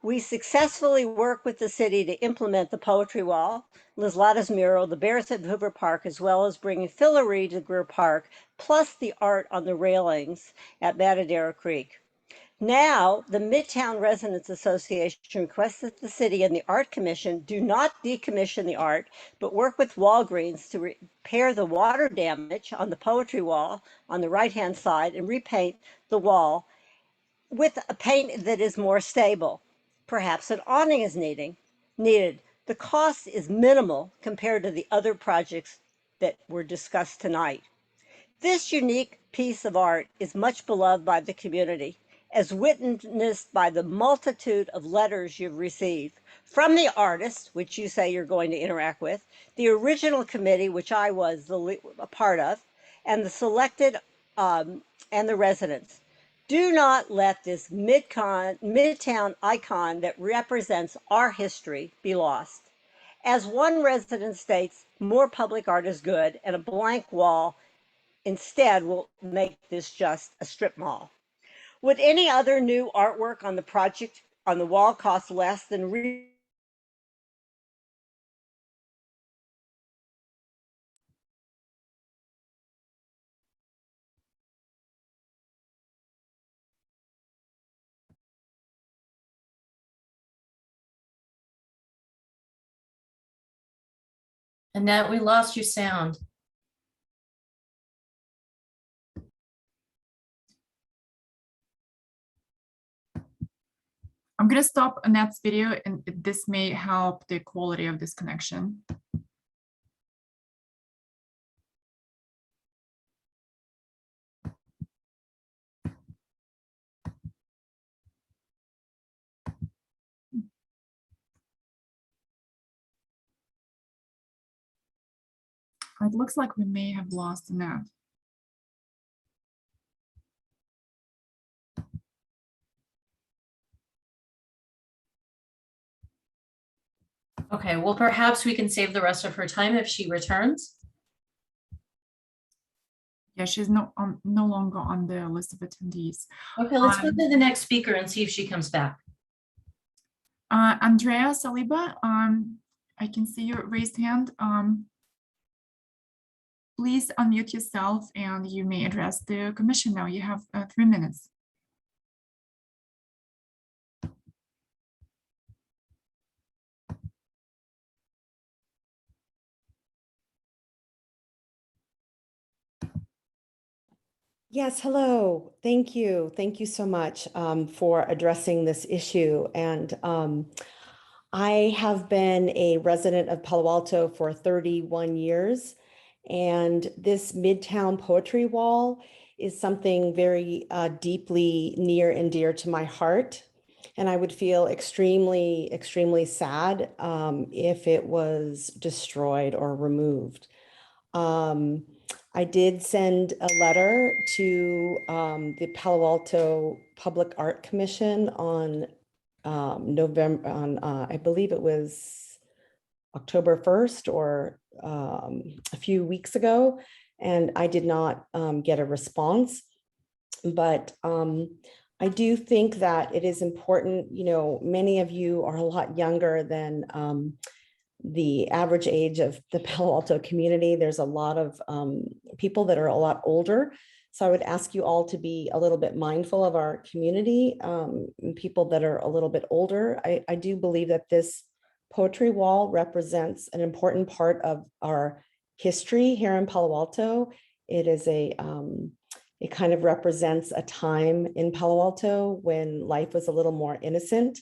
We successfully work with the city to implement the poetry wall, Liz Latta's mural, the Bears at Hoover Park, as well as bringing Fillory to Greer Park, plus the art on the railings at Matadero Creek. Now, the Midtown Residents Association requests that the city and the Art Commission do not decommission the art, but work with Walgreens to repair the water damage on the poetry wall on the right-hand side and repaint the wall with a paint that is more stable. Perhaps an awning is needed. The cost is minimal compared to the other projects that were discussed tonight. This unique piece of art is much beloved by the community, as witnessed by the multitude of letters you've received from the artists, which you say you're going to interact with, the original committee, which I was a part of, and the selected and the residents. Do not let this Midtown icon that represents our history be lost. As one resident states, more public art is good, and a blank wall instead will make this just a strip mall. Would any other new artwork on the project on the wall cost less than Annette, we lost your sound. I'm going to stop Annette's video, and this may help the quality of this connection. It looks like we may have lost Annette. Okay, well, perhaps we can save the rest of her time if she returns. Yeah, she's no longer on the list of attendees. Okay, let's go to the next speaker and see if she comes back. Andrea Saliba, I can see your raised hand. Please unmute yourself and you may address the commission now. You have 3 minutes. Yes, hello. Thank you. Thank you so much for addressing this issue. And I have been a resident of Palo Alto for 31 years. And this Midtown Poetry Wall is something very deeply near and dear to my heart. And I would feel extremely, extremely sad if it was destroyed or removed. I did send a letter to the Palo Alto Public Art Commission on I believe it was October 1st or a few weeks ago, and I did not get a response. But I do think that it is important, you know, many of you are a lot younger than the average age of the Palo Alto community. There's a lot of people that are a lot older. So I would ask you all to be a little bit mindful of our community, people that are a little bit older. I do believe that this poetry wall represents an important part of our history here in Palo Alto. It is it kind of represents a time in Palo Alto when life was a little more innocent.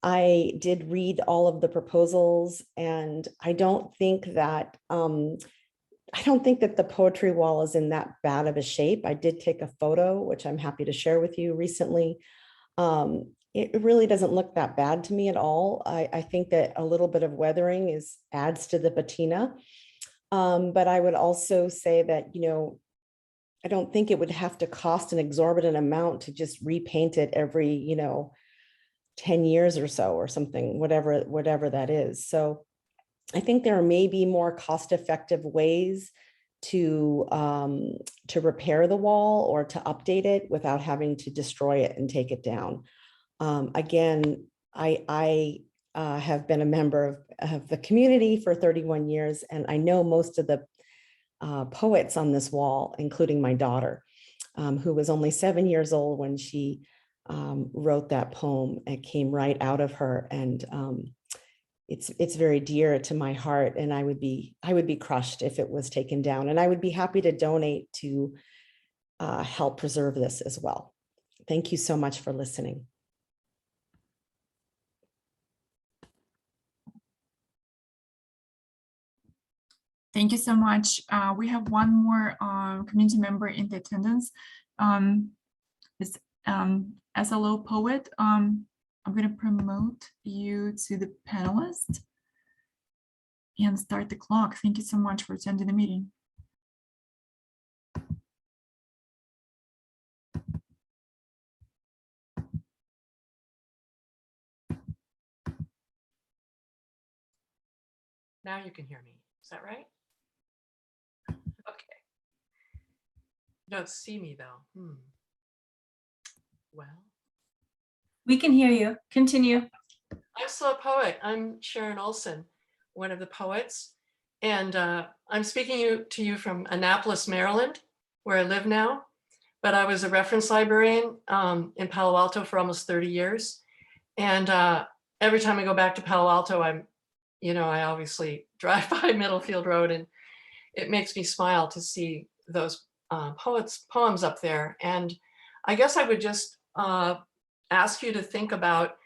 I did read all of the proposals, and I don't think that the poetry wall is in that bad of a shape. I did take a photo, which I'm happy to share with you recently. It really doesn't look that bad to me at all. I think that a little bit of weathering adds to the patina. But I would also say that, you know, I don't think it would have to cost an exorbitant amount to just repaint it every, you know, 10 years or so or something, whatever that is. So I think there may be more cost-effective ways to repair the wall or to update it without having to destroy it and take it down. Again, I have been a member of the community for 31 years, and I know most of the poets on this wall, including my daughter, who was only 7 years old when she wrote that poem. It came right out of her, and it's very dear to my heart. And I would be crushed if it was taken down. And I would be happy to donate to help preserve this as well. Thank you so much for listening. Thank you so much. We have one more community member in the attendance. It's SLO Poet. I'm going to promote you to the panelist and start the clock. Thank you so much for attending the meeting. Now you can hear me. Is that right? Okay. You don't see me though. Well, We can hear you. Continue. I'm still a poet. I'm Sharon Olson, one of the poets. And I'm speaking to you from Annapolis, Maryland, where I live now. But I was a reference librarian in Palo Alto for almost 30 years. And every time I go back to Palo Alto, I obviously drive by Middlefield Road, and it makes me smile to see those poems up there. And I guess I would just ask you to think about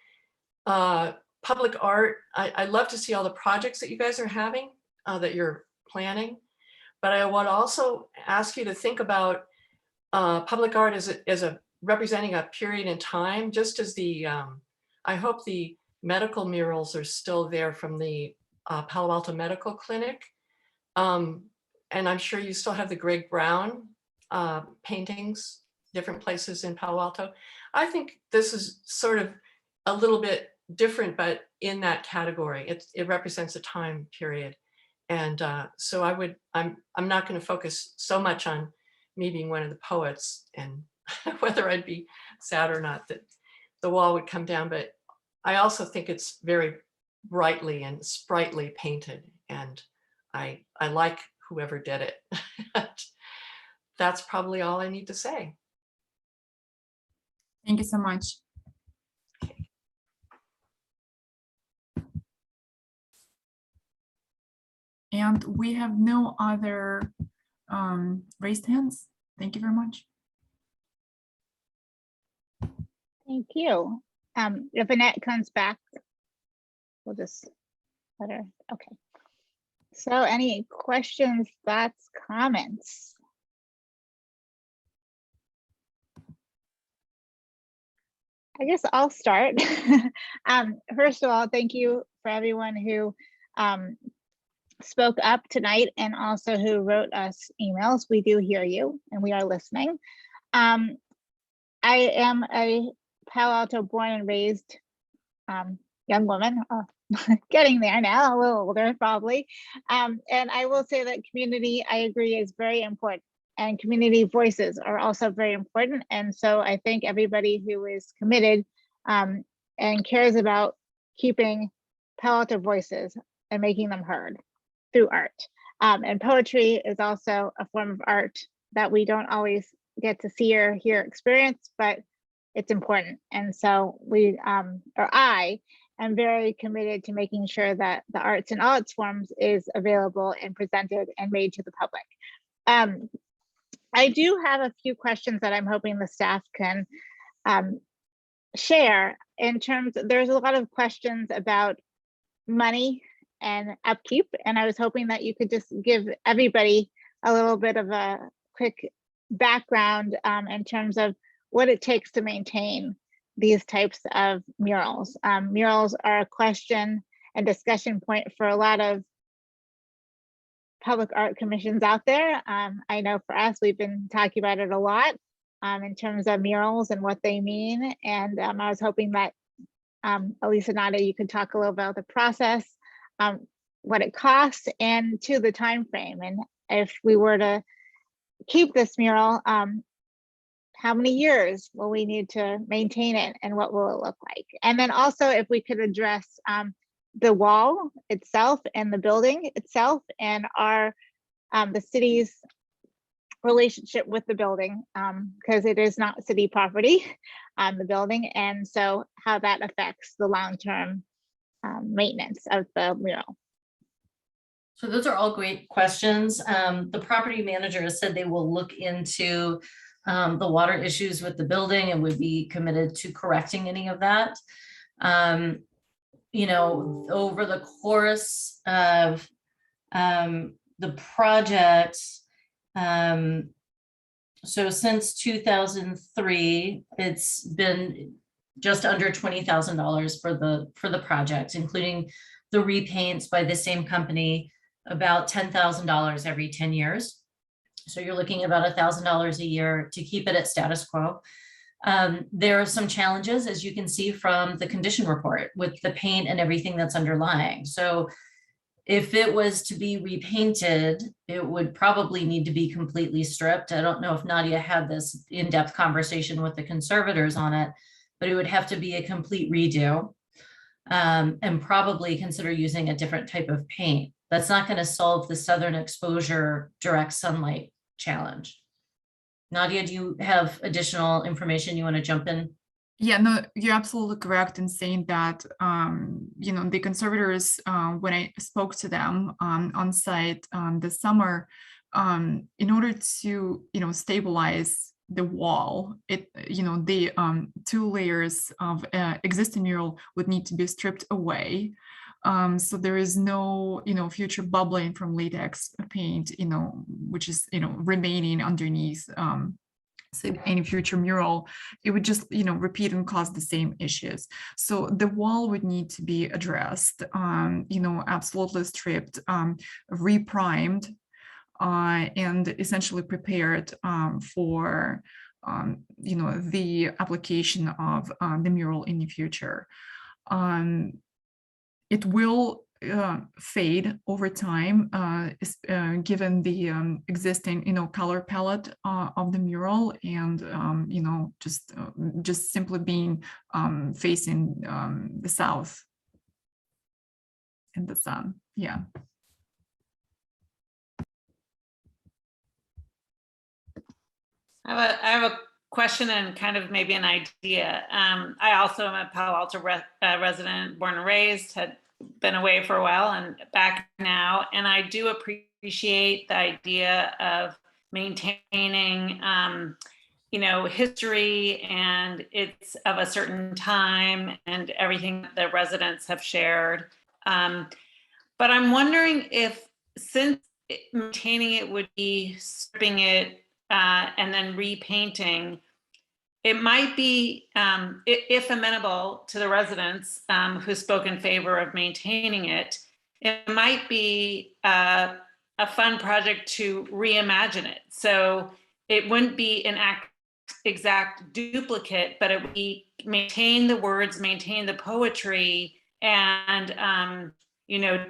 public art. I love to see all the projects that you guys are having, that you're planning. But I would also ask you to think about public art as a representing a period in time, just as I hope the medical murals are still there from the Palo Alto Medical Clinic. And I'm sure you still have the Greg Brown paintings, different places in Palo Alto. I think this is sort of a little bit different, but in that category, it represents a time period. And so I'm not going to focus so much on me being one of the poets and whether I'd be sad or not that the wall would come down, but I also think it's very brightly and sprightly painted, and I like whoever did it. That's probably all I need to say. Thank you so much. And we have no other raised hands. Thank you very much. Thank you. If Annette comes back, we'll just let her, okay. So any questions, thoughts, comments? I guess I'll start. First of all, thank you for everyone who spoke up tonight and also who wrote us emails. We do hear you and we are listening. I am a Palo Alto born and raised young woman, getting there now, a little older probably. And I will say that community, I agree, is very important. And community voices are also very important. And so I think everybody who is committed and cares about keeping Palo Alto voices and making them heard through art. And poetry is also a form of art that we don't always get to see or hear experience, but it's important. And so I am very committed to making sure that the arts in all its forms is available and presented and made to the public. I do have a few questions that I'm hoping the staff can share in terms of, there's a lot of questions about money and upkeep. And I was hoping that you could just give everybody a little bit of a quick background in terms of what it takes to maintain these types of murals. Murals are a question and discussion point for a lot of public art commissions out there. I know for us, we've been talking about it a lot in terms of murals and what they mean. And I was hoping that Elisa Nada, you could talk a little about the process, what it costs, and to the time frame. And if we were to keep this mural, how many years will we need to maintain it and what will it look like? And then also if we could address the wall itself and the building itself and the city's relationship with the building, because it is not city property, the building, and so how that affects the long-term maintenance of the mural. So those are all great questions. The property manager has said they will look into the water issues with the building and would be committed to correcting any of that. You know, over the course of the project, so since 2003, it's been just under $20,000 for the project, including the repaints by the same company, about $10,000 every 10 years. So you're looking at about $1,000 a year to keep it at status quo. There are some challenges, as you can see from the condition report, with the paint and everything that's underlying. So If it was to be repainted, it would probably need to be completely stripped. I don't know if Nadia had this in-depth conversation with the conservators on it, but it would have to be a complete redo. And probably consider using a different type of paint. That's not going to solve the southern exposure direct sunlight challenge. Nadia, do you have additional information you want to jump in? Yeah, no, you're absolutely correct in saying that, you know, the conservators, when I spoke to them on site this summer, in order to, you know, stabilize the wall, you know, the 2 layers of existing mural would need to be stripped away. So there is no, you know, future bubbling from latex paint, you know, which is, you know, remaining underneath so any future mural, it would just, you know, repeat and cause the same issues. So the wall would need to be addressed, you know, absolutely stripped, reprimed, and essentially prepared for, you know, the application of the mural in the future. It will fade over time, given the existing, you know, color palette of the mural, and you know, just simply being facing the south in the sun. Yeah. I have a question and kind of maybe an idea. I also am a Palo Alto resident, born and raised, had been away for a while and back now. And I do appreciate the idea of maintaining, you know, history, and it's of a certain time and everything that the residents have shared. But I'm wondering if, since maintaining it would be stripping it and then repainting, it might be, if amenable to the residents who spoke in favor of maintaining it, it might be a fun project to reimagine it. So it wouldn't be an exact duplicate, but it would be maintain the words, maintain the poetry, and you know,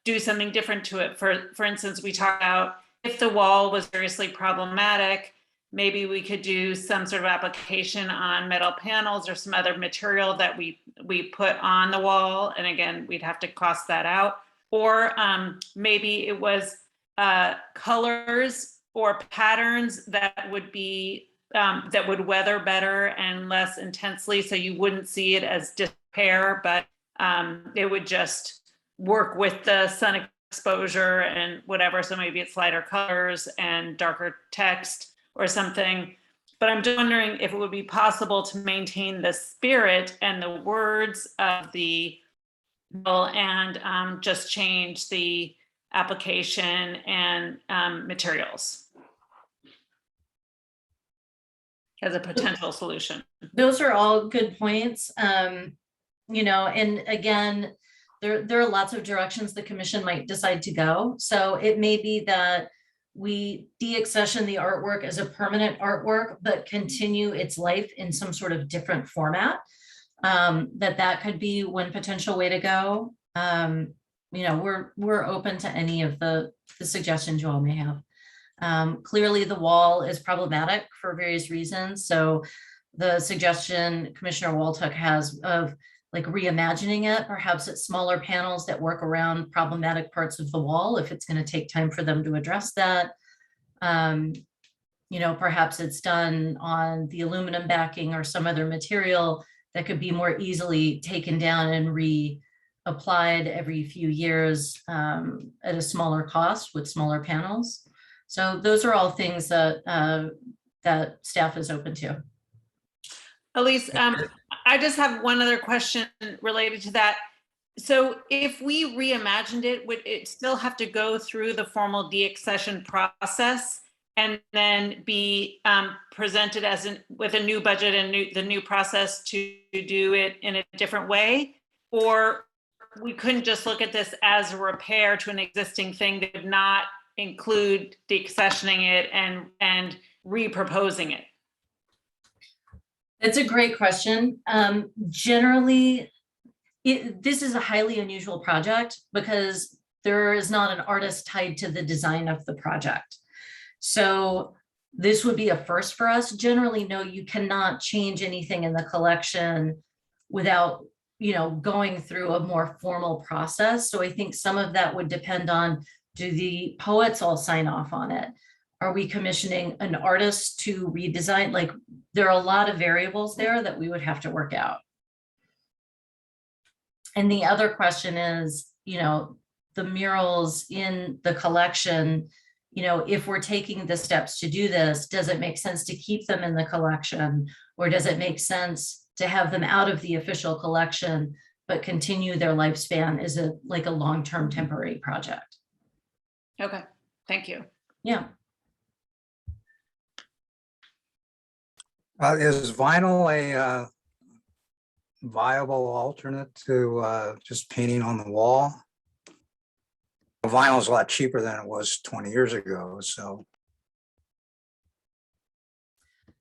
do something different to it. For instance, we talked about if the wall was seriously problematic, maybe we could do some sort of application on metal panels or some other material that we put on the wall. And again, we'd have to cost that out. Or maybe it was colors or patterns that would be, that would weather better and less intensely. So you wouldn't see it as disrepair, but it would just work with the sun exposure and whatever. So maybe it's lighter colors and darker text or something. But I'm just wondering if it would be possible to maintain the spirit and the words of the bill and just change the application and materials as a potential solution. Those are all good points. You know, and again, there are lots of directions the commission might decide to go. So it may be that we deaccession the artwork as a permanent artwork, but continue its life in some sort of different format. That could be one potential way to go. You know, we're open to any of the suggestions you all may have. Clearly, the wall is problematic for various reasons. So the suggestion Commissioner Waltuck has of like reimagining it, perhaps it's smaller panels that work around problematic parts of the wall, if it's going to take time for them to address that. You know, perhaps it's done on the aluminum backing or some other material that could be more easily taken down and reapplied every few years at a smaller cost with smaller panels. So those are all things that that staff is open to. Elise, I just have one other question related to that. So if we reimagined it, would it still have to go through the formal deaccession process and then be presented as with a new budget and the new process to do it in a different way? Or we couldn't just look at this as a repair to an existing thing that did not include deaccessioning it and reproposing it? It's a great question. Generally, this is a highly unusual project because there is not an artist tied to the design of the project. So this would be a first for us. Generally, no, you cannot change anything in the collection without, going through a more formal process. So I think some of that would depend on, do the poets all sign off on it? Are we commissioning an artist to redesign? Like, there are a lot of variables there that we would have to work out. And the other question is, the murals in the collection, if we're taking the steps to do this, does it make sense to keep them in the collection? Or does it make sense to have them out of the official collection, but continue their lifespan as a long-term temporary project? Okay, thank you. Yeah. Is vinyl a viable alternate to just painting on the wall? Vinyl is a lot cheaper than it was 20 years ago, so.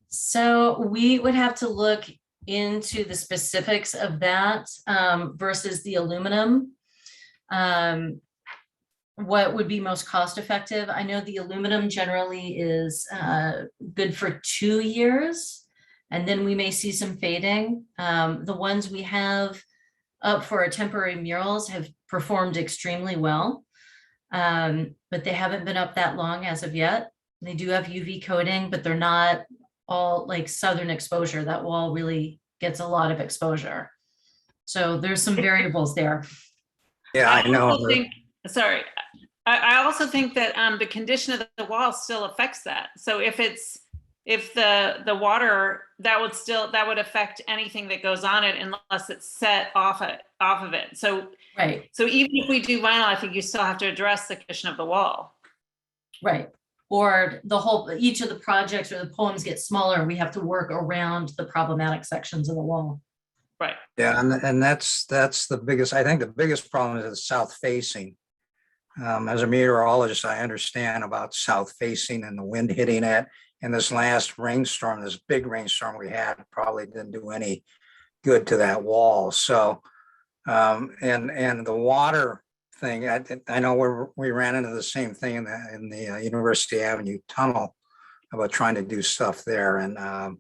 So we would have to look into the specifics of that versus the aluminum. What would be most cost effective? I know the aluminum generally is good for 2 years, and then we may see some fading. The ones we have up for our temporary murals have performed extremely well, but they haven't been up that long as of yet. They do have UV coating, but they're not all like southern exposure. That wall really gets a lot of exposure. So there's some variables there. Yeah, I know. also think, sorry, I also think that the condition of the wall still affects that. So if the water, that would affect anything that goes on it unless it's set off of it. So Right. So even if we do vinyl, I think you still have to address the condition of the wall. Right. Or each of the projects or the poems get smaller. We have to work around the problematic sections of the wall. Right. Yeah, and that's the biggest, I think the biggest problem is the south facing. As a meteorologist, I understand about south facing and the wind hitting it. And this last rainstorm, this big rainstorm we had, probably didn't do any good to that wall. So, and the water thing, I know we ran into the same thing in the University Avenue tunnel about trying to do stuff there. And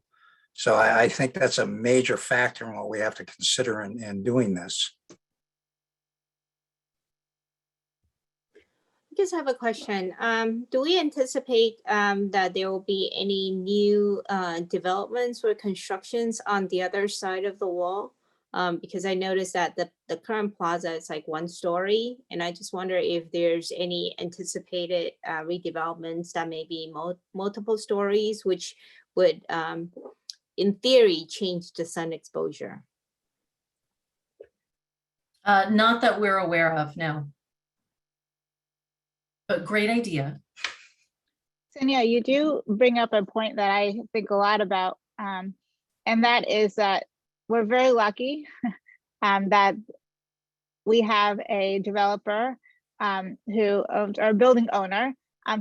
so I think that's a major factor in what we have to consider in doing this. I just have a question. Do we anticipate that there will be any new developments or constructions on the other side of the wall? Because I noticed that the current plaza is like 1 story, and I just wonder if there's any anticipated redevelopments that may be multiple stories, which would, in theory, change the sun exposure. Not that we're aware of, no. But great idea. Sonia, you do bring up a point that I think a lot about, and that is that we're very lucky that we have a developer who owns, or a building owner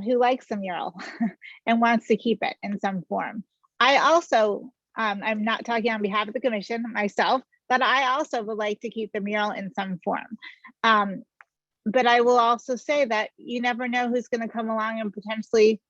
who likes the mural and wants to keep it in some form. I also, I'm not talking on behalf of the commission myself, but I also would like to keep the mural in some form. But I will also say that you never know who's going to come along and potentially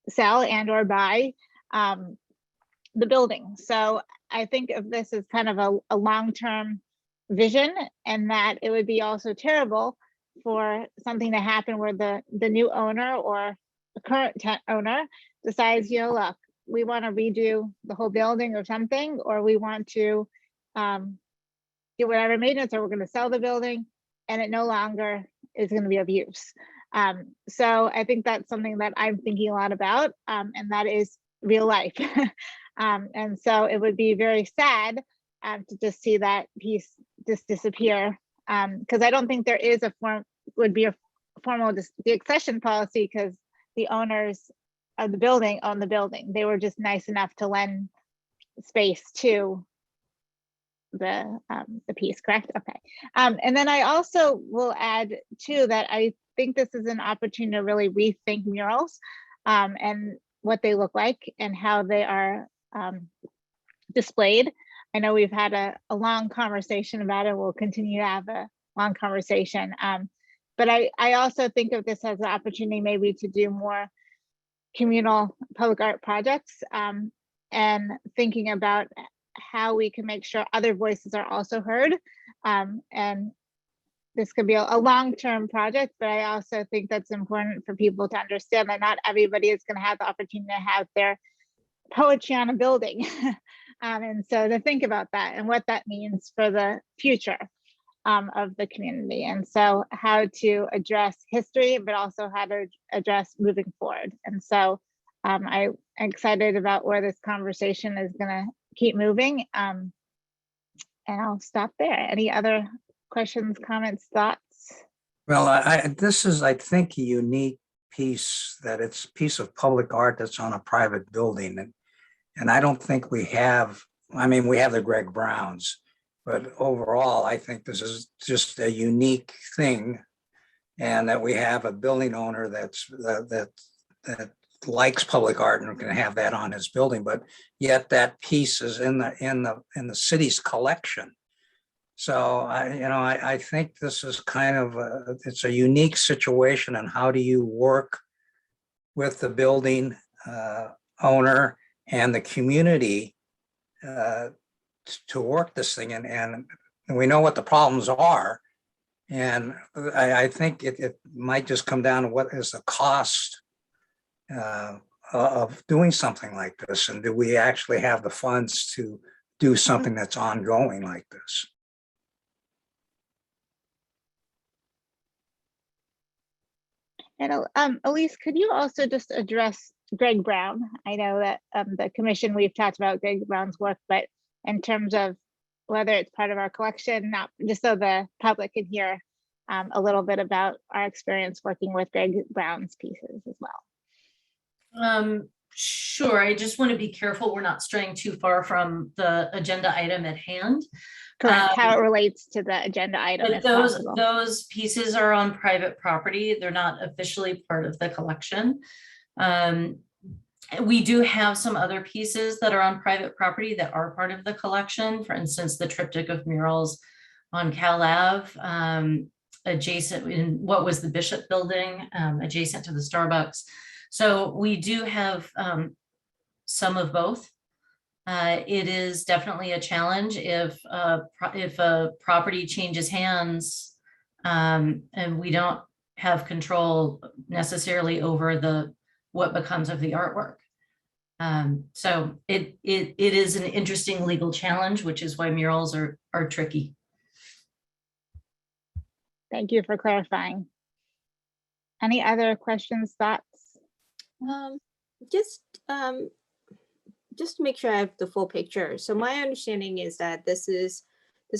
sell and or buy the building. So I think of this as kind of a long-term vision, and that it would be also terrible for something to happen where the new owner or the current owner decides, look, we want to redo the whole building or something, or we want to do whatever maintenance, or we're going to sell the building and it no longer is going to be of use. So I think that's something that I'm thinking a lot about, and that is real life. And so it would be very sad to just see that piece just disappear, because I don't think there is a formal the accession policy, because the owners of the building own the building. They were just nice enough to lend space to the piece, correct? Okay. And then I also will add too that I think this is an opportunity to really rethink murals and what they look like and how they are displayed. I know we've had a long conversation about it. We'll continue to have a long conversation. But I also think of this as an opportunity maybe to do more communal public art projects, and thinking about how we can make sure other voices are also heard. And this could be a long-term project, but I also think that's important for people to understand that not everybody is going to have the opportunity to have their poetry on a building. And so to think about that and what that means for the future of the community. And so how to address history, but also how to address moving forward. And so I'm excited about where this conversation is going to keep moving. And I'll stop there. Any other questions, comments, thoughts? Well, this is, I think, a unique piece, that it's a piece of public art that's on a private building. And I don't think we have, I mean, we have the Greg Browns, but overall, I think this is just a unique thing. And that we have a building owner that likes public art and can have that on his building, but yet that piece is in the city's collection. So I think this is kind of it's a unique situation. And how do you work with the building owner and the community to work this thing? And we know what the problems are. And I think it might just come down to what is the cost of doing something like this, and do we actually have the funds to do something that's ongoing like this? And Elise, could you also just address Greg Brown? I know that the commission, we've talked about Greg Brown's work, but in terms of whether it's part of our collection, not just so the public can hear a little bit about our experience working with Greg Brown's pieces as well. Sure. I just want to be careful we're not straying too far from the agenda item at hand. Correct. How it relates to the agenda item. If possible. Those pieces are on private property. They're not officially part of the collection. We do have some other pieces that are on private property that are part of the collection. For instance, the triptych of murals on Cal Ave, adjacent in what was the Bishop building, adjacent to the Starbucks. So we do have some of both. It is definitely a challenge if a property changes hands and we don't have control necessarily over what becomes of the artwork. So it is an interesting legal challenge, which is why murals are tricky. Thank you for clarifying. Any other questions, thoughts? Just to make sure I have the full picture. So my understanding is that this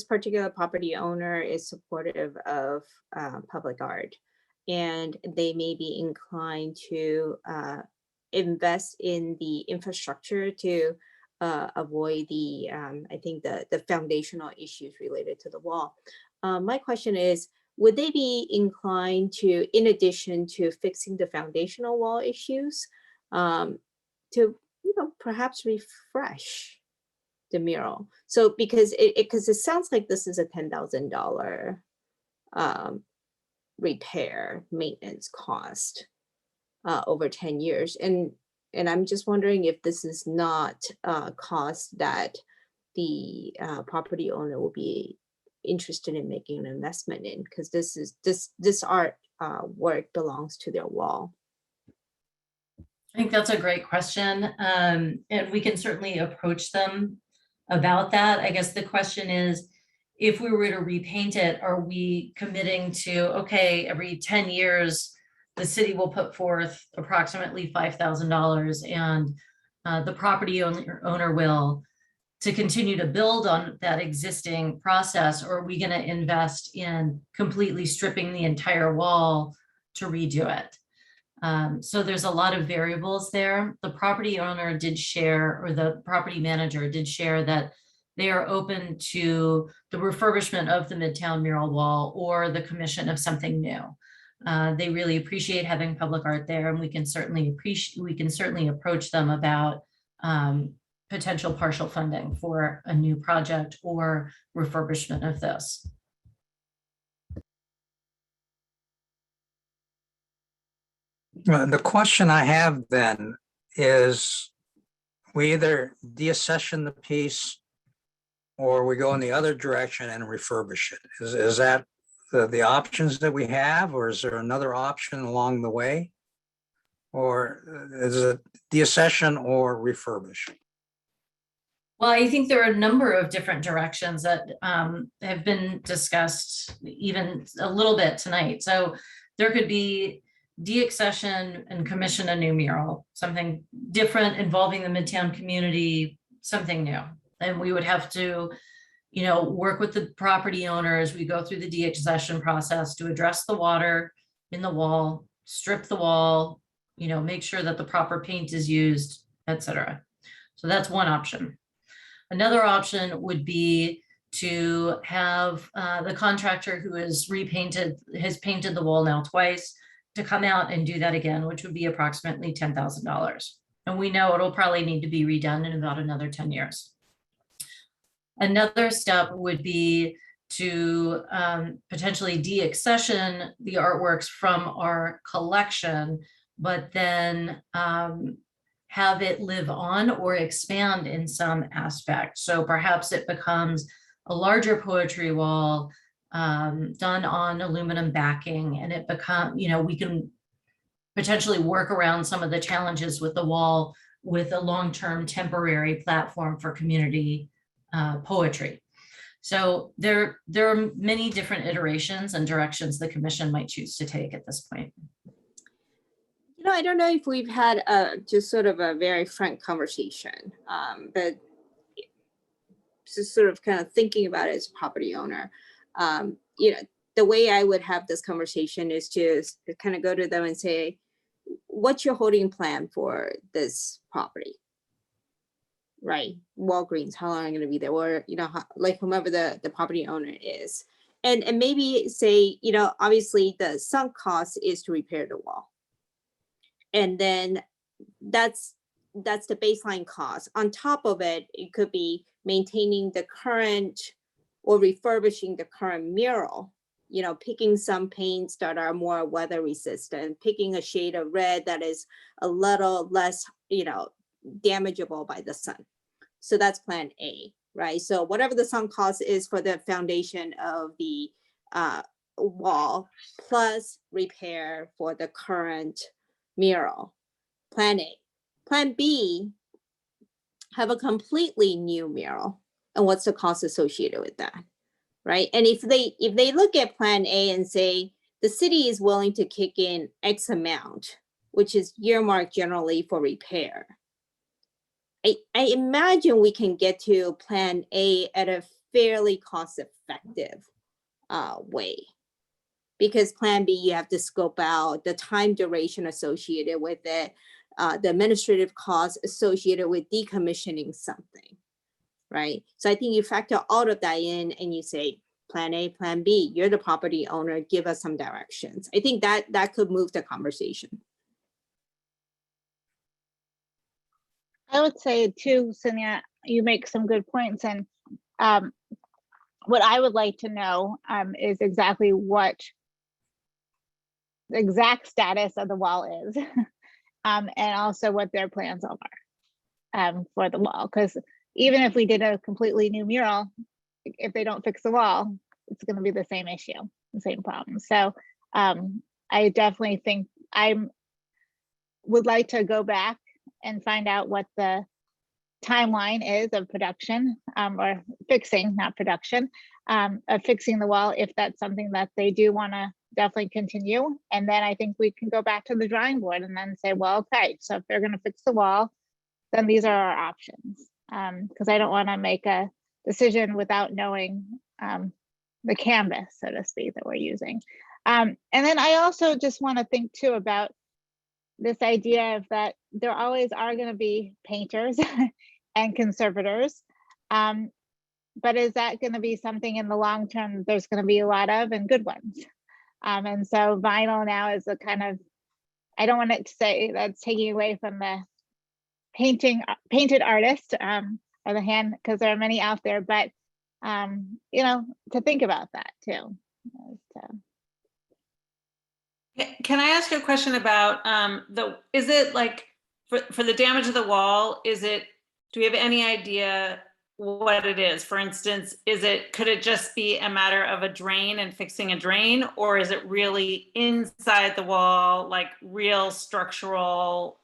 particular property owner is supportive of public art, and they may be inclined to invest in the infrastructure to avoid the I think the foundational issues related to the wall. My question is, would they be inclined to, in addition to fixing the foundational wall issues, to perhaps refresh the mural? So because it sounds like this is a $10,000 repair maintenance cost over 10 years, and I'm just wondering if this is not a cost that the property owner will be interested in making an investment in, because this art work belongs to their wall. I think that's a great question. And we can certainly approach them about that. I guess the question is, if we were to repaint it, are we committing to, okay, every 10 years, the city will put forth approximately $5,000 and the property owner will, to continue to build on that existing process? Or are we going to invest in completely stripping the entire wall to redo it? So there's a lot of variables there. The property owner did share, or the property manager did share, that they are open to the refurbishment of the Midtown mural wall or the commission of something new. They really appreciate having public art there, and we can certainly approach them about potential partial funding for a new project or refurbishment of this. The question I have then is, we either deaccession the piece or we go in the other direction and refurbish it. Is that the options that we have, or is there another option along the way? Or is it deaccession or refurbish? Well, I think there are a number of different directions that have been discussed even a little bit tonight. So there could be deaccession and commission a new mural, something different involving the Midtown community, something new. And we would have to, you know, work with the property owner as we go through the deaccession process to address the water in the wall, strip the wall, you know, make sure that the proper paint is used, etc. So that's one option. Another option would be to have the contractor who has painted the wall now twice, to come out and do that again, which would be approximately $10,000. And we know it'll probably need to be redone in about another 10 years. Another step would be to potentially deaccession the artworks from our collection, but then have it live on or expand in some aspect. So perhaps it becomes a larger poetry wall done on aluminum backing, and it become, you know, we can potentially work around some of the challenges with the wall with a long-term temporary platform for community poetry. So there are many different iterations and directions the commission might choose to take at this point. You know, I don't know if we've had just sort of a very frank conversation, but just sort of kind of thinking about it as a property owner. You know, the way I would have this conversation is to kind of go to them and say, what's your holding plan for this property? Right, Walgreens, how long are you going to be there? Or, you know, how, like whomever the property owner is. And maybe say, you know, obviously the sunk cost is to repair the wall. And then that's the baseline cost. On top of it, it could be maintaining the current or refurbishing the current mural, you know, picking some paints that are more weather resistant, picking a shade of red that is a little less, you know, damageable by the sun. So that's plan A, right? So whatever the sunk cost is for the foundation of the wall, plus repair for the current mural, plan A. Plan B, have a completely new mural, and what's the cost associated with that, right? And if they look at plan A and say the city is willing to kick in X amount, which is earmarked generally for repair, I imagine we can get to plan A at a fairly cost-effective way. Because plan B, you have to scope out the time duration associated with it, the administrative costs associated with decommissioning something, right? So I think you factor all of that in and you say, plan A, plan B, you're the property owner, give us some directions. I think that could move the conversation. I would say too, Cynthia, you make some good points. And what I would like to know is exactly what the exact status of the wall is, and also what their plans are for the wall. Because even if we did a completely new mural, if they don't fix the wall, it's going to be the same issue, the same problem. So I definitely think I would like to go back and find out what the timeline is of production or fixing, not production, of fixing the wall, if that's something that they do want to definitely continue. And then I think we can go back to the drawing board and then say, well, okay, so if they're going to fix the wall, then these are our options. Because I don't want to make a decision without knowing the canvas, so to speak, that we're using. And then I also just want to think too about this idea of that there always are going to be painters and conservators. But is that going to be something in the long term there's going to be a lot of, and good ones? And so vinyl now is a kind of, I don't want it to say that's taking away from the painted artist or the hand, because there are many out there, but you know, to think about that too. Can I ask you a question about is it like for the damage of the wall, do we have any idea what it is? For instance, could it just be a matter of a drain and fixing a drain, or is it really inside the wall, like real structural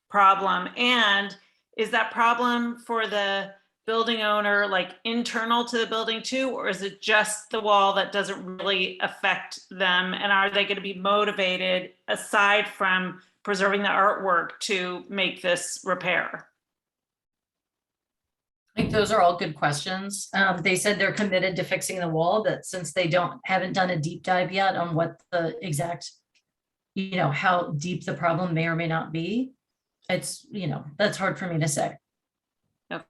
problem? And is that problem for the building owner like internal to the building too, or is it just the wall that doesn't really affect them? And are they going to be motivated, aside from preserving the artwork, to make this repair? I think those are all good questions. They said they're committed to fixing the wall, but since they haven't done a deep dive yet on what the exact, how deep the problem may or may not be, it's, that's hard for me to say. Okay.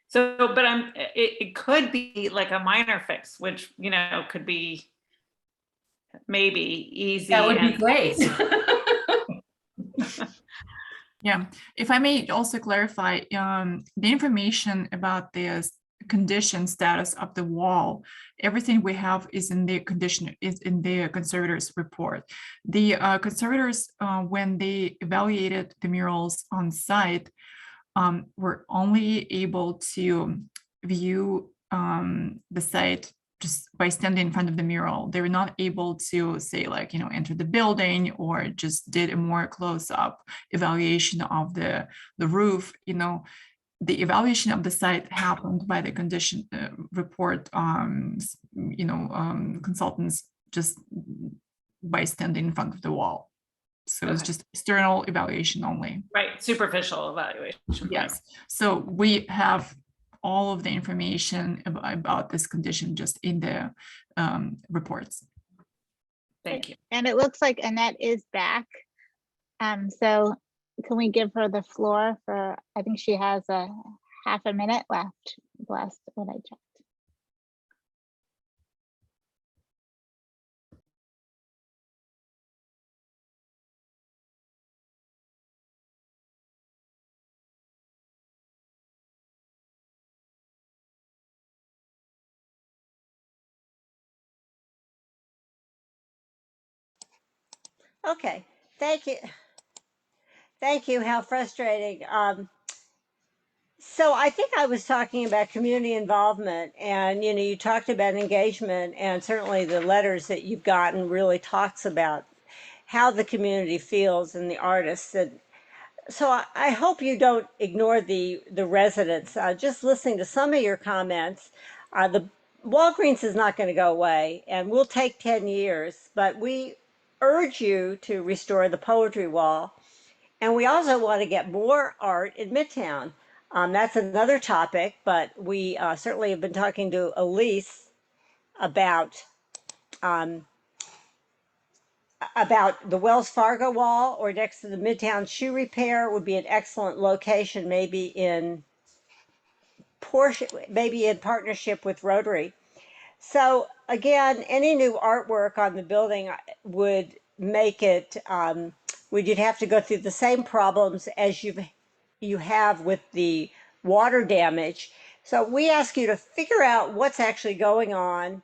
So, but it could be like a minor fix, which, could be maybe easy. That would be great. Yeah, if I may also clarify, the information about the condition status of the wall, everything we have is in the conservator's report. The conservators, when they evaluated the murals on site, were only able to view the site just by standing in front of the mural. They were not able to say, like, enter the building, or just did a more close-up evaluation of the roof. The evaluation of the site happened by the condition report consultants, just by standing in front of the wall. So it's just external evaluation only. Right, superficial evaluation. Yes. So we have all of the information about this condition just in the reports. Thank you. And it looks like Annette is back. So can we give her the floor for, I think she has a half a minute left, last when I checked. Okay, thank you. Thank you. How frustrating. So I think I was talking about community involvement, and you talked about engagement, and certainly the letters that you've gotten really talks about how the community feels and the artists. And so I hope you don't ignore the residents. Just listening to some of your comments, the Walgreens is not going to go away, and we'll take 10 years, but we urge you to restore the poetry wall. And we also want to get more art in Midtown. That's another topic, but we certainly have been talking to Elise about the Wells Fargo wall, or next to the Midtown Shoe Repair would be an excellent location, maybe in partnership with Rotary. So again, any new artwork on the building would make it, you'd have to go through the same problems as you have with the water damage. So we ask you to figure out what's actually going on,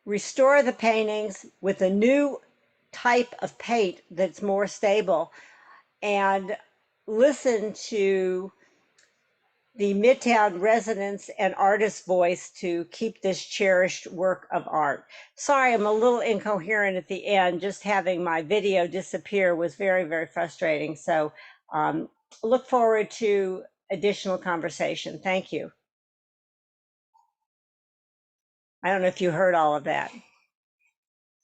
restore the paintings with a new type of paint that's more stable, and listen to the Midtown residents and artists' voice to keep this cherished work of art. Sorry, I'm a little incoherent at the end. Just having my video disappear was very, very frustrating. So look forward to additional conversation. Thank you. I don't know if you heard all of that.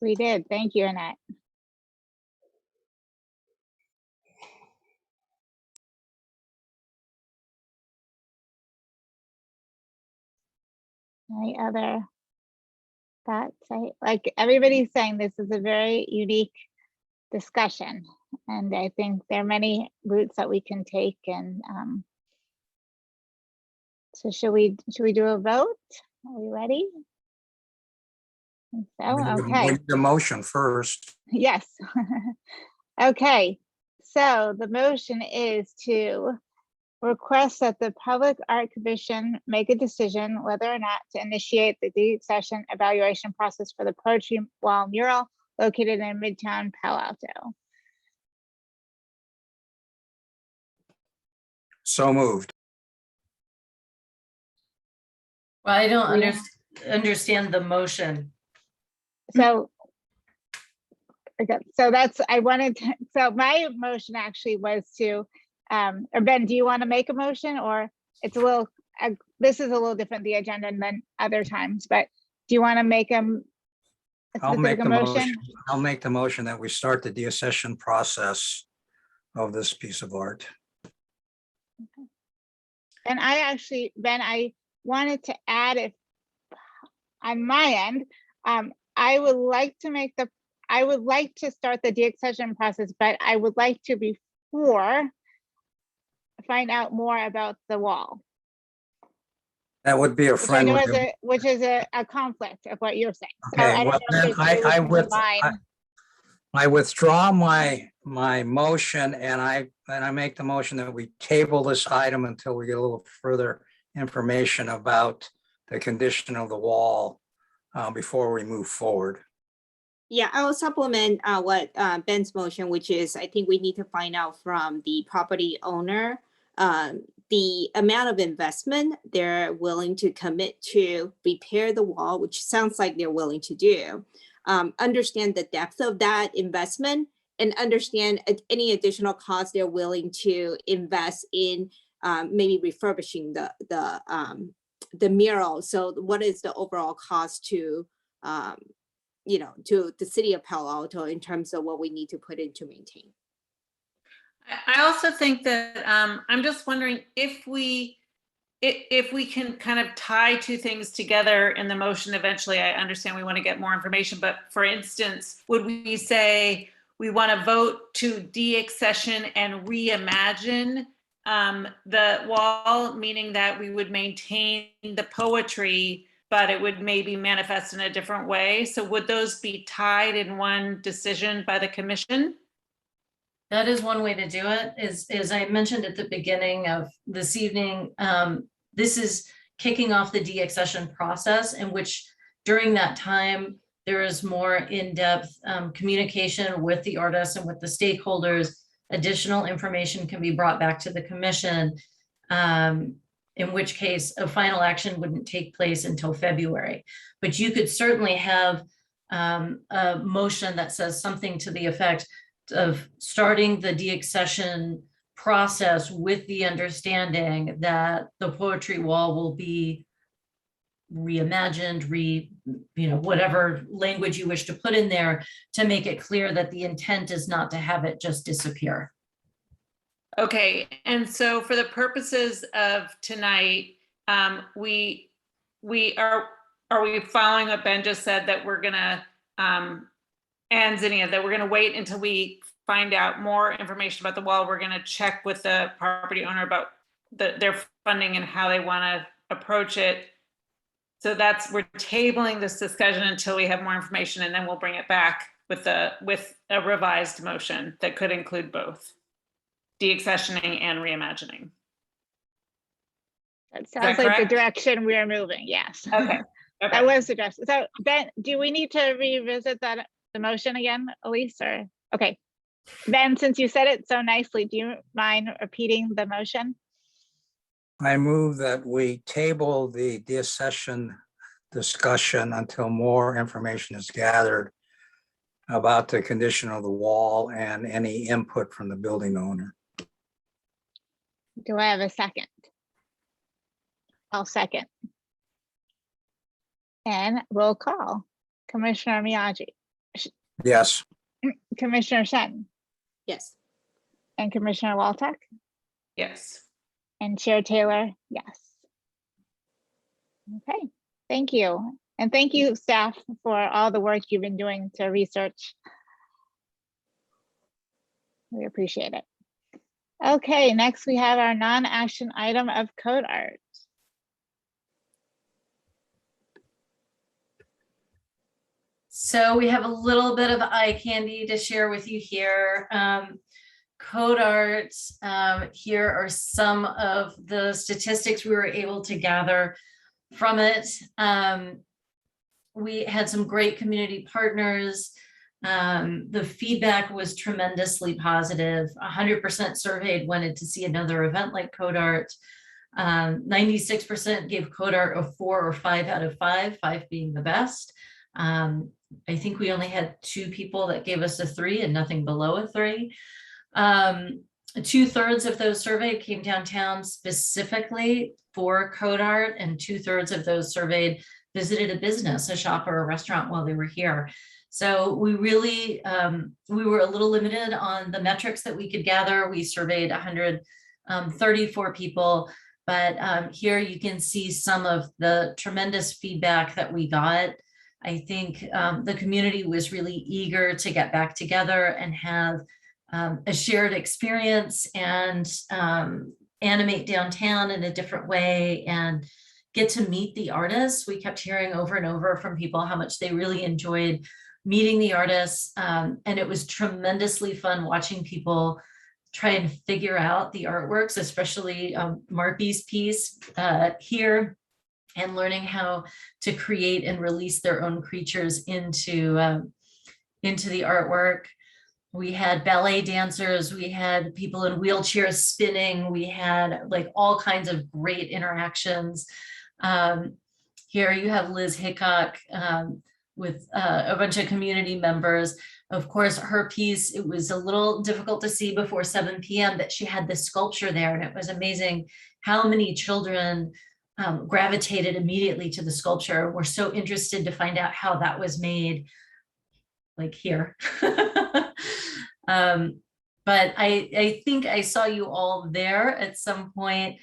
We did. Thank you, Annette. Any other thoughts? Like everybody's saying, this is a very unique discussion, and I think there are many routes that we can take. And so should we do a vote? Are we ready? So, okay. The motion first. Yes. Okay. So the motion is to request that the Public Art Commission make a decision whether or not to initiate the deep session evaluation process for the poetry wall mural located in Midtown Palo Alto. So moved. Well, I don't Yeah. understand the motion. So, okay, so that's, I wanted to, so my motion actually was to, or Ben, do you want to make a motion, or it's a little, this is a little different, the agenda than other times, but do you want to make a I'll make specific the motion. motion? I'll make the motion that we start the deaccession process of this piece of art. And I actually, Ben, I wanted to add, if on my end, I would like to start the deaccession process, but I would like to before find out more about the wall. That would be a Which I know friendly. is which is a conflict of what you're saying. So Okay, I well, don't know then if there's I any reason to combine. I withdraw my motion, and I make the motion that we table this item until we get a little further information about the condition of the wall before we move forward. Yeah, I will supplement what Ben's motion, which is I think we need to find out from the property owner the amount of investment they're willing to commit to repair the wall, which sounds like they're willing to do. Understand the depth of that investment and understand any additional costs they're willing to invest in maybe refurbishing the mural. So what is the overall cost to to the city of Palo Alto in terms of what we need to put in to maintain? I also think that I'm just wondering if we can kind of tie two things together in the motion eventually. I understand we want to get more information, but for instance, would we say we want to vote to deaccession and reimagine the wall, meaning that we would maintain the poetry, but it would maybe manifest in a different way? So would those be tied in one decision by the commission? That is one way to do it. As I mentioned at the beginning of this evening, this is kicking off the deaccession process, in which during that time, there is more in-depth communication with the artists and with the stakeholders. Additional information can be brought back to the commission, in which case a final action wouldn't take place until February. But you could certainly have a motion that says something to the effect of starting the deaccession process with the understanding that the poetry wall will be reimagined, whatever language you wish to put in there, to make it clear that the intent is not to have it just disappear. Okay, and so for the purposes of tonight, we are we following what Ben just said, that we're gonna and Zinnia, that we're going to wait until we find out more information about the wall. We're going to check with the property owner about their funding and how they want to approach it. So we're tabling this discussion until we have more information, and then we'll bring it back with a revised motion that could include both deaccessioning and reimagining. That sounds like the direction we are moving. Yes. Okay. That was the direction. So Ben, do we need to revisit the motion again, Elise? Or okay, Ben, since you said it so nicely, do you mind repeating the motion? I move that we table the deaccession discussion until more information is gathered about the condition of the wall and any input from the building owner. Do I have a second? I'll second. And roll call. Commissioner Miyagi. Yes. Commissioner Shen. Yes. And Commissioner Walczak. Yes. And Chair Taylor, yes. Okay, thank you. And thank you, staff, for all the work you've been doing to research. We appreciate it. Okay, next we have our non-action item of code art. So we have a little bit of eye candy to share with you here. Code art, here are some of the statistics we were able to gather from it. We had some great community partners. The feedback was tremendously positive. 100% surveyed wanted to see another event like Code Art. 96% gave Code Art a 4 or 5 out of 5, 5 being the best. I think we only had 2 people that gave us a 3 and nothing below a 3. 2/3 of those surveyed came downtown specifically for Code Art, and 2/3 of those surveyed visited a business, a shop or a restaurant while they were here. So we really, we were a little limited on the metrics that we could gather. We surveyed 134 people, but here you can see some of the tremendous feedback that we got. I think the community was really eager to get back together and have a shared experience and animate downtown in a different way and get to meet the artists. We kept hearing over and over from people how much they really enjoyed meeting the artists. And it was tremendously fun watching people try and figure out the artworks, especially Marpy's piece here, and learning how to create and release their own creatures into the artwork. We had ballet dancers, we had people in wheelchairs spinning, we had like all kinds of great interactions. Here you have Liz Hickok with a bunch of community members. Of course, her piece, it was a little difficult to see before 7 p.m. that she had this sculpture there, and it was amazing how many children gravitated immediately to the sculpture. We're so interested to find out how that was made, like here. But I think I saw you all there at some point.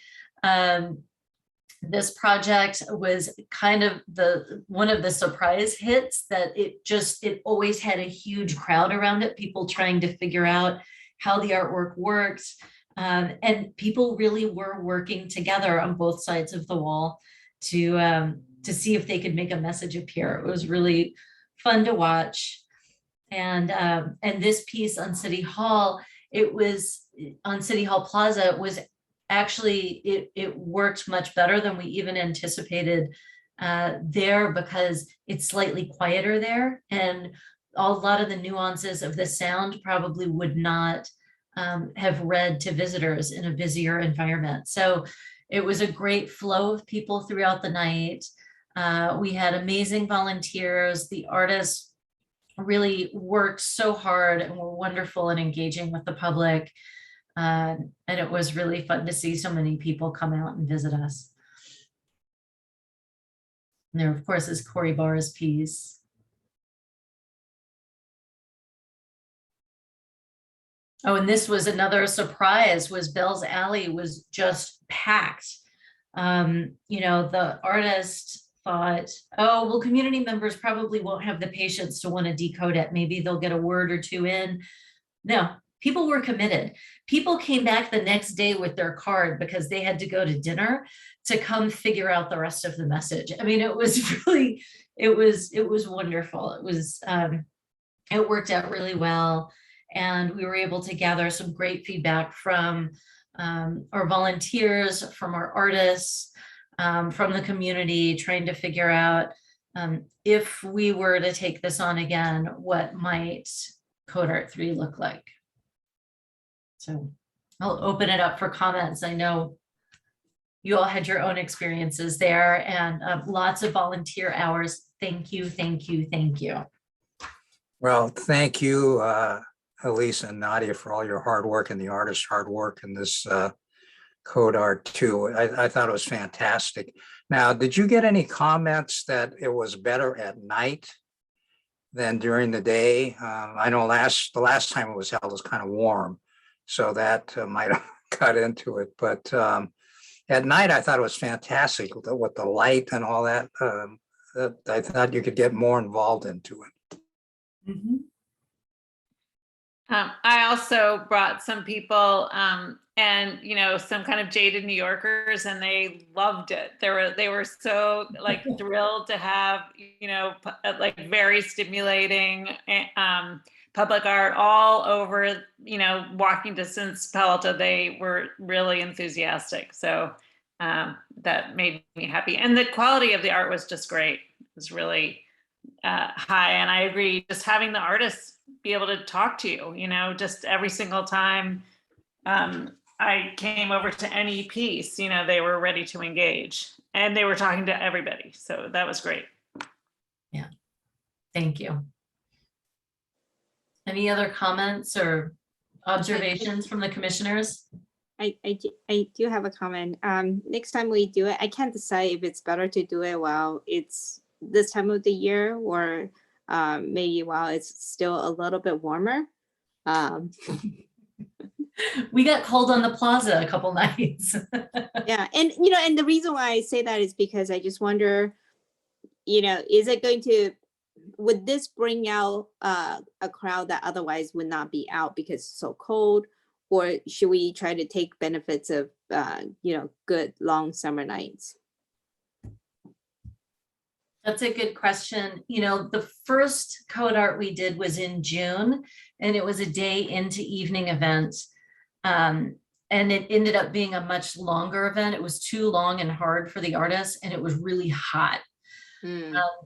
This project was kind of one of the surprise hits that it always had a huge crowd around it, people trying to figure out how the artwork worked. And people really were working together on both sides of the wall to see if they could make a message appear. It was really fun to watch. And this piece on City Hall, it was on City Hall Plaza, was actually, it worked much better than we even anticipated there, because it's slightly quieter there, and a lot of the nuances of the sound probably would not have read to visitors in a busier environment. So it was a great flow of people throughout the night. We had amazing volunteers. The artists really worked so hard and were wonderful and engaging with the public. And it was really fun to see so many people come out and visit us. And there, of course, is Corey Barr's piece. Oh, and this was another surprise, was Bell's Alley was just packed. You know, the artist thought, oh, well, community members probably won't have the patience to want to decode it. Maybe they'll get a word or two in. No, people were committed. People came back the next day with their card because they had to go to dinner to come figure out the rest of the message. I mean, it was really, it was wonderful. It was, it worked out really well. And we were able to gather some great feedback from our volunteers, from our artists, from the community, trying to figure out if we were to take this on again, what might Code Art 3 look like? So I'll open it up for comments. I know you all had your own experiences there, and lots of volunteer hours. Thank you, thank you, thank you. Well, thank you, Elise and Nadia, for all your hard work and the artist's hard work in this Code Art 2. I thought it was fantastic. Now, did you get any comments that it was better at night than during the day? I know the last time it was held was kind of warm, so that might have cut into it. But at night, I thought it was fantastic with the light and all that. I thought you could get more involved into it. Mm-hmm. I also brought some people and, you know, some kind of jaded New Yorkers, and they loved it. They were so like thrilled to have, you know, like very stimulating public art all over, you know, walking distance Palo Alto. They were really enthusiastic. So that made me happy. And the quality of the art was just great. It was really high. And I agree, just having the artists be able to talk to you, you know, just every single time I came over to any piece, you know, they were ready to engage and they were talking to everybody. So that was great. Yeah, thank you. Any other comments or observations from the commissioners? I do have a comment. Next time we do it, I can't decide if it's better to do it while it's this time of the year or maybe while it's still a little bit warmer. We got cold on the plaza a couple nights. Yeah, and you know, and the reason why I say that is because I just wonder, you know, is it going to, would this bring out a crowd that otherwise would not be out because it's so cold? Or should we try to take benefits of, you know, good long summer nights? That's a good question. You know, the first code art we did was in June, and it was a day into evening event. And it ended up being a much longer event. It was too long and hard for the artists, and it was really hot.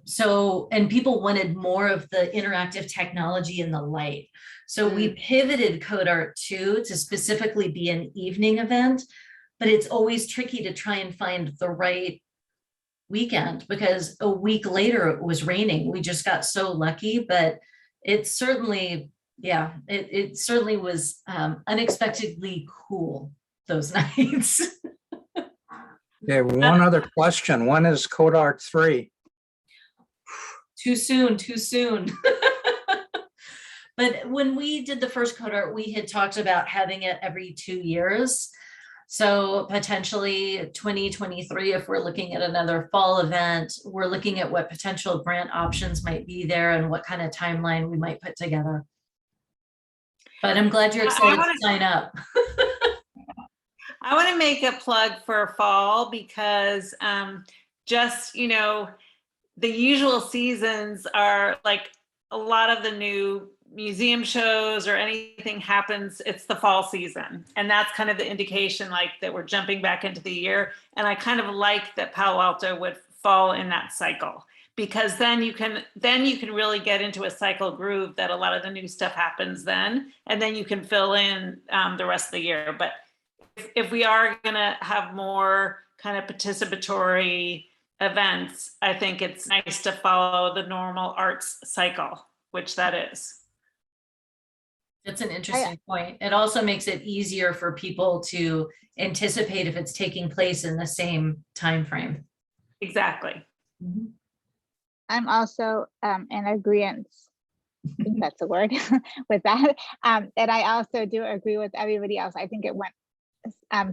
So, and people wanted more of the interactive technology and the light. So we pivoted Code Art 2 to specifically be an evening event, but it's always tricky to try and find the right weekend because a week later it was raining. We just got so lucky, but it certainly, yeah, it certainly was unexpectedly cool those nights. Yeah, one other question. When is Code Art 3? Too soon, too soon. But when we did the first Code Art, we had talked about having it every 2 years. So potentially 2023, if we're looking at another fall event, we're looking at what potential grant options might be there and what kind of timeline we might put together. But I'm glad you're excited to sign up. I want to make a plug for fall because just, you know, the usual seasons are like a lot of the new museum shows or anything happens, it's the fall season. And that's kind of the indication like that we're jumping back into the year. And I kind of like that Palo Alto would fall in that cycle because then you can really get into a cycle groove that a lot of the new stuff happens then, and then you can fill in the rest of the year. But if we are gonna have more kind of participatory events, I think it's nice to follow the normal arts cycle, which that is. That's an interesting point. It also makes it easier for people to anticipate if it's taking place in the same time frame. Exactly. I'm also in agreement, I think that's a word, with that. And I also do agree with everybody else. I think it went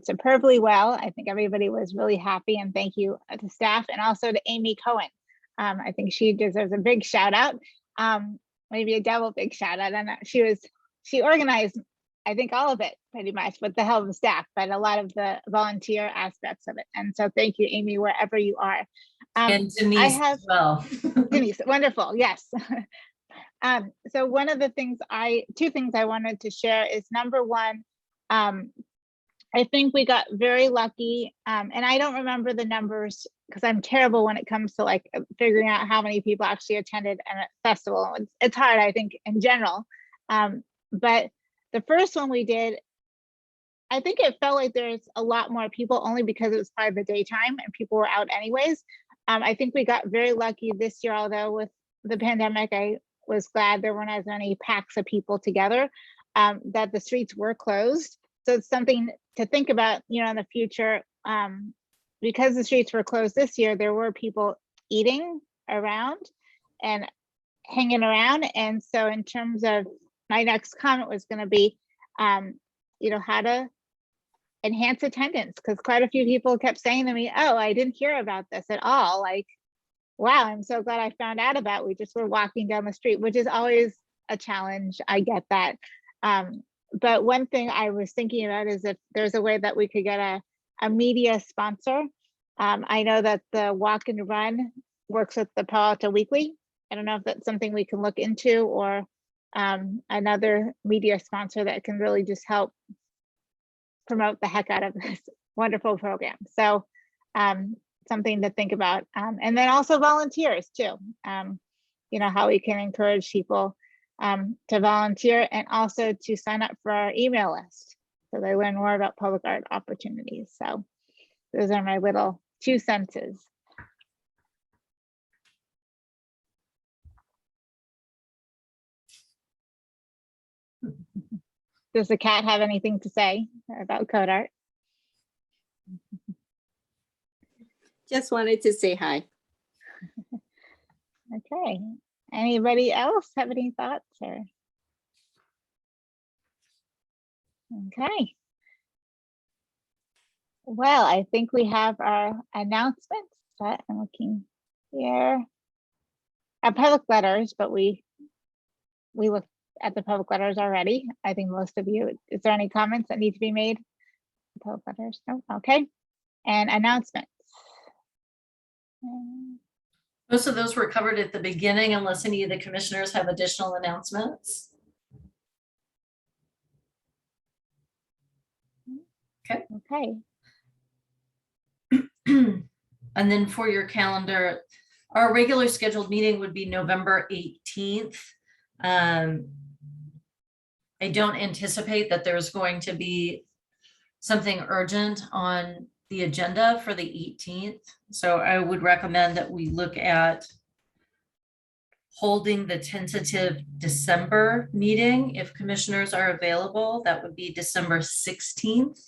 superbly well. I think everybody was really happy, and thank you to staff and also to Amy Cohen. I think she deserves a big shout out, maybe a double big shout out. And she organized, I think, all of it pretty much with the help of staff, but a lot of the volunteer aspects of it. And so thank you, Amy, wherever you are. And Denise as well. Denise, wonderful, yes. So one of the things two things I wanted to share is number one, I think we got very lucky, and I don't remember the numbers because I'm terrible when it comes to like figuring out how many people actually attended a festival. It's hard, I think, in general. But the first one we did, I think it felt like there's a lot more people only because it was part of the daytime and people were out anyways. I think we got very lucky this year, although with the pandemic, I was glad there weren't as many packs of people together, that the streets were closed. So it's something to think about, you know, in the future. Because the streets were closed this year, there were people eating around and hanging around. And so in terms of my next comment was going to be, you know, how to enhance attendance, because quite a few people kept saying to me, oh, I didn't hear about this at all. Like, wow, I'm so glad I found out about it. We just were walking down the street, which is always a challenge. I get that. But one thing I was thinking about is if there's a way that we could get a media sponsor. I know that the Walk and Run works with the Palo Alto Weekly. I don't know if that's something we can look into, or another media sponsor that can really just help promote the heck out of this wonderful program. So something to think about. And then also volunteers too. how we can encourage people to volunteer and also to sign up for our email list so they learn more about public art opportunities. So those are my little 2 senses. Does the cat have anything to say about code art? Just wanted to say hi. Okay. Anybody else have any thoughts or? Okay. Well, I think we have our announcements set. I'm looking here. Our public letters, but we looked at the public letters already. I think most of you, is there any comments that need to be made? Public letters, no, okay. And announcements. Most of those were covered at the beginning, unless any of the commissioners have additional announcements. Okay. And then for your calendar, our regular scheduled meeting would be November 18th. I don't anticipate that there's going to be something urgent on the agenda for the 18th. So I would recommend that we look at holding the tentative December meeting. If commissioners are available, that would be December 16th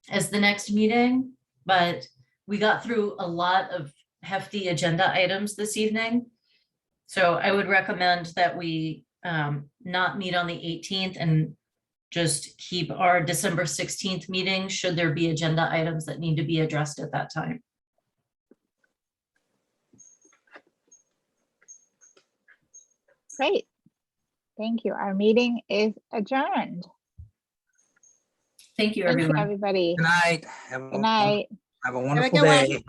as the next meeting. But we got through a lot of hefty agenda items this evening. So I would recommend that we not meet on the 18th and just keep our December 16th meeting should there be agenda items that need to be addressed at that time. Great. Thank you. Our meeting is adjourned. Thank you, Thank you, everyone. everybody. Good night. Good night. Have a wonderful good one. day.